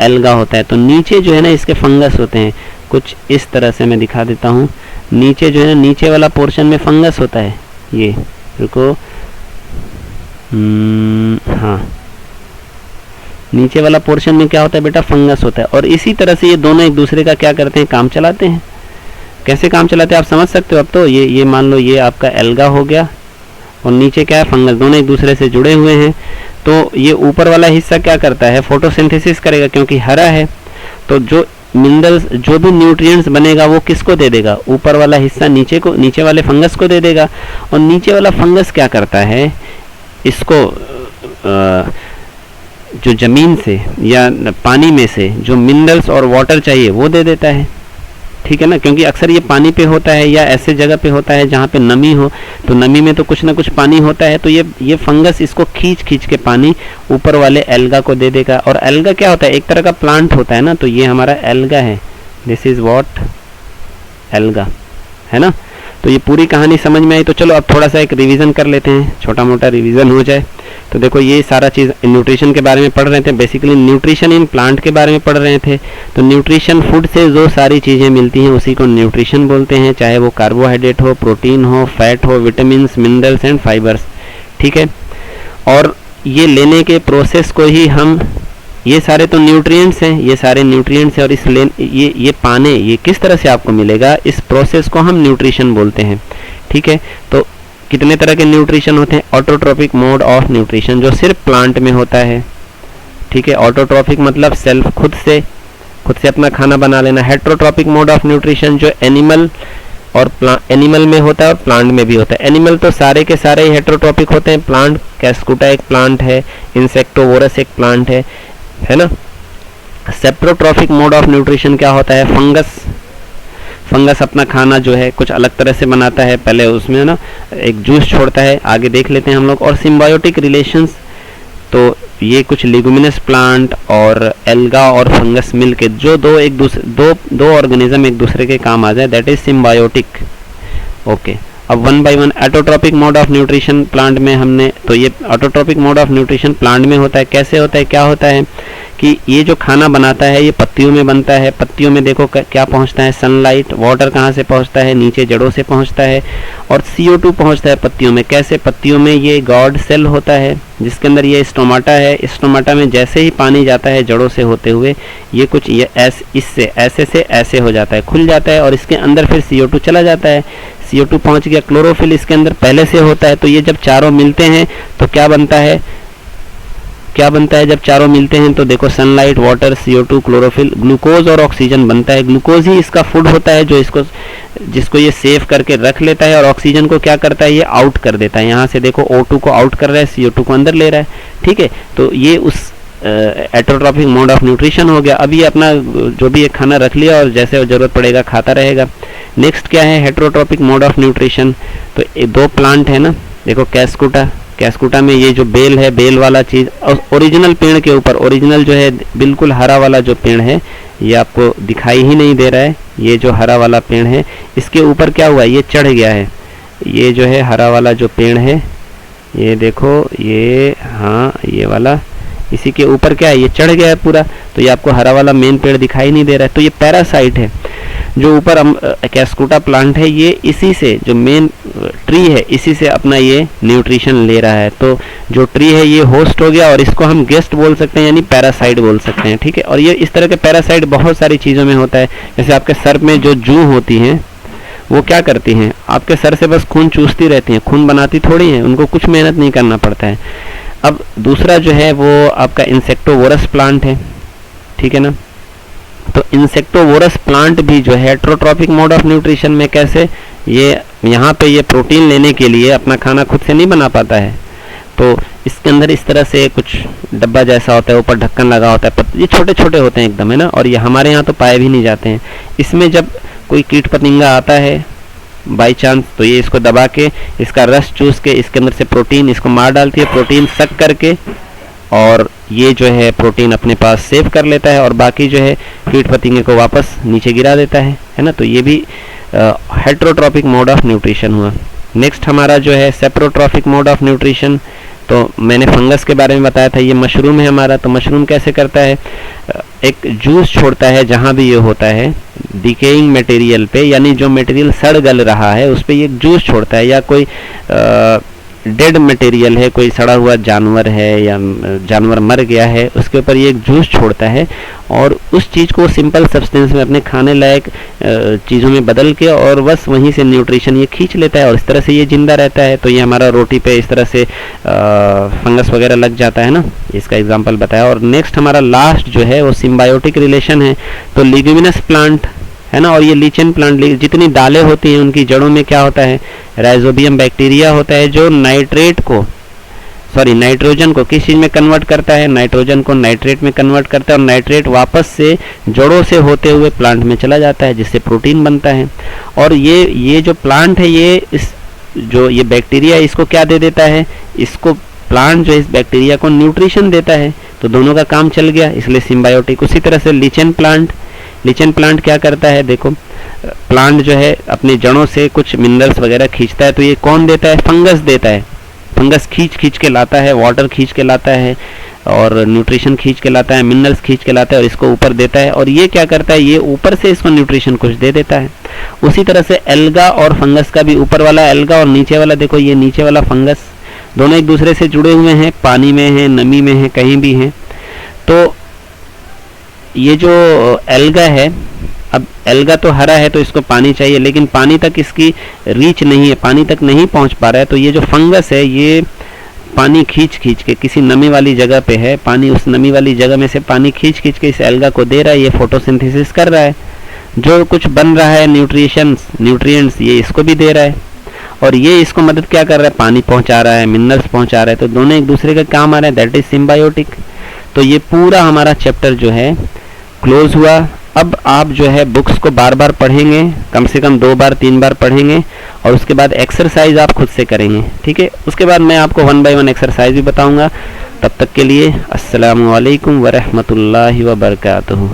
एल्गा होता है। तो नीचे जो है ना इसके फंगस होते हैं, कुछ इस तरह से मैं दिखा देता हूँ। नीचे जो है ना, नीचे वाला पोर्शन में फंगस होता है, ये रुको, हाँ, नीचे वाला पोर्शन में क्या होता है बेटा, फंगस होता है। और इसी तरह से ये दोनों एक दूसरे का क्या करते हैं, काम चलाते हैं। कैसे काम चलाते हैं आप समझ सकते हो। अब तो ये मान लो ये आपका एल्गा हो गया और नीचे क्या है, फंगस, दोनों एक दूसरे से जुड़े हुए हैं। तो ये ऊपर वाला हिस्सा क्या करता है, फोटोसिंथेसिस करेगा, क्योंकि हरा है। तो जो मिनरल्स, जो भी न्यूट्रिएंट्स बनेगा वो किसको दे देगा, ऊपर वाला हिस्सा नीचे वाले फंगस को दे देगा। और नीचे वाला फंगस क्या करता है, इसको जो जमीन से या पानी में से जो मिनरल्स और वाटर चाहिए वो दे देता है, ठीक है ना। क्योंकि अक्सर ये पानी पे होता है या ऐसे जगह पे होता है जहाँ पे नमी हो, तो नमी में तो कुछ ना कुछ पानी होता है, तो ये फंगस इसको खींच के पानी ऊपर वाले एल्गा को दे देगा। और एल्गा क्या होता है, एक तरह का प्लांट होता है ना, तो ये हमारा एल्गा है, दिस इज व्हाट एल्गा, है ना। तो ये पूरी कहानी समझ में आई। तो चलो अब थोड़ा सा एक रिवीजन कर लेते हैं, छोटा मोटा रिवीजन हो जाए। तो देखो ये सारा चीज़ न्यूट्रिशन के बारे में पढ़ रहे थे, बेसिकली न्यूट्रिशन इन प्लांट के बारे में पढ़ रहे थे। तो न्यूट्रिशन फूड से जो सारी चीज़ें मिलती हैं उसी को न्यूट्रिशन बोलते हैं, चाहे वो कार्बोहाइड्रेट हो, प्रोटीन हो, फैट हो, विटामिन्स, मिनरल्स एंड फाइबर्स, ठीक है। और ये लेने के प्रोसेस को ही हम, ये सारे तो न्यूट्रिएंट्स हैं, ये सारे न्यूट्रिएंट्स हैं, और ये पाने ये किस तरह से आपको मिलेगा, इस प्रोसेस को हम न्यूट्रिशन बोलते हैं, ठीक है। तो कितने तरह के न्यूट्रिशन होते हैं, ऑटोट्रोपिक मोड ऑफ न्यूट्रिशन जो सिर्फ प्लांट में होता है, ठीक है। ऑटोट्रोपिक मतलब सेल्फ, खुद से अपना खाना बना लेना। हेट्रोट्रोपिक मोड ऑफ न्यूट्रिशन जो एनिमल में होता है और प्लांट में भी होता है। एनिमल तो सारे के सारे ही हेट्रोट्रोपिक होते हैं, प्लांट कैस्कुटा एक प्लांट है, इंसेक्टोवोरस एक प्लांट है ना। सेप्रोट्रोपिक मोड ऑफ न्यूट्रिशन क्या होता है, फंगस अपना खाना जो है कुछ अलग तरह से बनाता है, पहले उसमें ना एक जूस छोड़ता है, आगे देख लेते हैं हम लोग। और सिम्बायोटिक रिलेशंस, तो ये कुछ लिगुमिनस प्लांट और एल्गा और फंगस मिलके जो दो ऑर्गेनिज्म एक दूसरे के काम आ जाए, दैट इज सिम्बायोटिक। ओके, अब one by one autotrophic mode of nutrition plant में हमने, तो ये autotrophic mode of nutrition plant में होता है। कैसे होता है, क्या होता है कि ये जो खाना बनाता है ये पत्तियों में बनता है। पत्तियों में देखो क्या पहुंचता है, सनलाइट, वाटर कहाँ से पहुंचता है, नीचे जड़ों से पहुंचता है, और CO2 पहुंचता है पत्तियों में। कैसे, पत्तियों में ये गॉड सेल होता है जिसके अंदर ये स्टोमाटा है। स्टोमाटा में जैसे ही पानी जाता है जड़ों से होते हुए, ये कुछ ये ऐसे से ऐसे हो जाता है, खुल जाता है, और इसके अंदर फिर CO2 चला जाता है। CO2 पहुंच गया, क्लोरोफिल इसके अंदर पहले से होता है। तो ये जब चारों मिलते हैं तो क्या बनता है जब चारों मिलते हैं, तो देखो sunlight, water, CO2, chlorophyll, glucose और ऑक्सीजन बनता है। ग्लूकोज ही इसका फूड होता है जो जिसको ये सेव करके रख लेता है, और ऑक्सीजन को क्या करता है, ये आउट कर देता है। यहाँ से देखो O2 को आउट कर रहा है, CO2 को अंदर ले रहा है, ठीक है। तो ये उस एटोट्रोपिक मोड ऑफ न्यूट्रिशन हो गया। अभी अपना जो भी एक खाना रख लिया और जैसे जरूरत पड़ेगा खाता रहेगा। नेक्स्ट क्या है, हेट्रोट्रोपिक मोड ऑफ न्यूट्रिशन। तो दो प्लांट है ना, देखो कैस्कुटा में ये जो बेल है, बेल वाला चीज़ ओरिजिनल पेड़ के ऊपर, ओरिजिनल जो है बिल्कुल हरा वाला जो पेड़ है, ये आपको दिखाई ही नहीं दे रहा है। ये जो हरा वाला पेड़ है इसके ऊपर क्या हुआ, ये चढ़ गया है। ये जो है हरा वाला जो पेड़ है, ये देखो, ये हाँ ये वाला, इसी के ऊपर क्या है, ये चढ़ गया है पूरा। तो ये आपको हरा वाला मेन पेड़ दिखाई नहीं दे रहा है। तो ये पैरासाइट है जो ऊपर कैस्कुटा प्लांट है, ये इसी से, जो मेन ट्री है इसी से अपना ये न्यूट्रिशन ले रहा है। तो जो ट्री है ये होस्ट हो गया, और इसको हम गेस्ट बोल सकते हैं, यानी पैरासाइट बोल सकते हैं, ठीक है। और ये इस तरह के पैरासाइट बहुत सारी चीज़ों में होता है। जैसे आपके सर में जो जू होती हैं वो क्या करती हैं, आपके सर से बस खून चूसती रहती हैं, खून बनाती थोड़ी हैं, उनको कुछ मेहनत नहीं करना पड़ता है। अब दूसरा जो है वो आपका इंसेक्टोवोरस प्लांट है, ठीक है ना। तो इंसेक्टोवोरस प्लांट भी जो है हेट्रोट्रोपिक मोड ऑफ न्यूट्रिशन में, कैसे, ये यहाँ पे ये प्रोटीन लेने के लिए अपना खाना खुद से नहीं बना पाता है, तो इसके अंदर इस तरह से कुछ डब्बा जैसा होता है, ऊपर ढक्कन लगा होता है, ये छोटे छोटे होते हैं एकदम, है ना। और ये हमारे यहाँ तो पाए भी नहीं जाते हैं। इसमें जब कोई कीट पतंगा आता है बाई चांस, तो ये इसको दबा के, इसका रस चूस के, इसके अंदर से प्रोटीन इसको मार डालती है, प्रोटीन सक करके, और ये जो है प्रोटीन अपने पास सेव कर लेता है, और बाकी जो है कीट पतंगे को वापस नीचे गिरा देता है ना। तो ये भी हेट्रोट्रोपिक मोड ऑफ न्यूट्रिशन हुआ। नेक्स्ट हमारा जो है सेप्रोट्रोपिक मोड ऑफ न्यूट्रिशन। तो मैंने फंगस के बारे में बताया था, ये मशरूम है हमारा। तो मशरूम कैसे करता है, एक जूस छोड़ता है जहाँ भी ये होता है डिकेइंग मटेरियल पे, यानी जो मटेरियल सड़ गल रहा है उस पर ये जूस छोड़ता है, या कोई डेड मटेरियल है, कोई सड़ा हुआ जानवर है या जानवर मर गया है, उसके ऊपर ये एक जूस छोड़ता है और उस चीज़ को सिंपल सब्सटेंस में अपने खाने लायक चीज़ों में बदल के और बस वहीं से न्यूट्रिशन ये खींच लेता है और इस तरह से ये जिंदा रहता है। तो ये हमारा रोटी पे इस तरह से फंगस वगैरह लग जाता है ना, इसका एग्जाम्पल बताया। और नेक्स्ट हमारा लास्ट जो है वो सिम्बायोटिक रिलेशन है। तो लिग्यूमिनस प्लांट है ना, और ये लीचेन प्लांट, जितनी दालें होती हैं उनकी जड़ों में क्या होता है, राइजोबियम बैक्टीरिया होता है जो नाइट्रोजन को किस चीज़ में कन्वर्ट करता है, नाइट्रोजन को नाइट्रेट में कन्वर्ट करता है और नाइट्रेट वापस से जड़ों से होते हुए प्लांट में चला जाता है जिससे प्रोटीन बनता है। और ये जो प्लांट है ये बैक्टीरिया इसको क्या दे देता है, इसको प्लांट जो इस बैक्टीरिया को न्यूट्रिशन देता है। तो दोनों का काम चल गया, इसलिए सिम्बायोटिक। उसी तरह से लीचेन प्लांट क्या करता है, देखो प्लांट जो है अपनी जड़ों से कुछ मिनरल्स वगैरह खींचता है, तो ये कौन देता है, फंगस देता है। फंगस खींच के लाता है, वाटर खींच के लाता है और न्यूट्रिशन खींच के लाता है, मिनरल्स खींच के लाता है और इसको ऊपर देता है। और ये क्या करता है, ये ऊपर से इसको न्यूट्रिशन कुछ दे देता है। उसी तरह से एल्गा और फंगस का भी, ऊपर वाला एल्गा और नीचे वाला, देखो ये नीचे वाला फंगस, दोनों एक दूसरे से जुड़े हुए हैं, पानी में है, नमी में है, कहीं भी हैं। तो ये जो एल्गा है, अब एल्गा तो हरा है तो इसको पानी चाहिए, लेकिन पानी तक इसकी रीच नहीं है, पानी तक नहीं पहुंच पा रहा है। तो ये जो फंगस है ये पानी खींच के किसी नमी वाली जगह पे है, पानी उस नमी वाली जगह में से पानी खींच के इस एल्गा को दे रहा है, ये फोटोसिंथेसिस कर रहा है, जो कुछ बन रहा है न्यूट्रिएंट्स ये इसको भी दे रहा है और ये इसको मदद क्या कर रहा है, पानी पहुंचा रहा है, मिनरल्स पहुंचा रहा है। तो दोनों एक दूसरे का काम आ रहा है, दैट इज सिम्बायोटिक। तो ये पूरा हमारा चैप्टर जो है क्लोज हुआ। अब आप जो है बुक्स को बार बार पढ़ेंगे, कम से कम 2 बार 3 बार पढ़ेंगे और उसके बाद एक्सरसाइज आप खुद से करेंगे, ठीक है। उसके बाद मैं आपको 1 बाय 1 एक्सरसाइज भी बताऊंगा। तब तक के लिए अस्सलामु अलैकुम वरहमतुल्लाहि वबरकातुहू।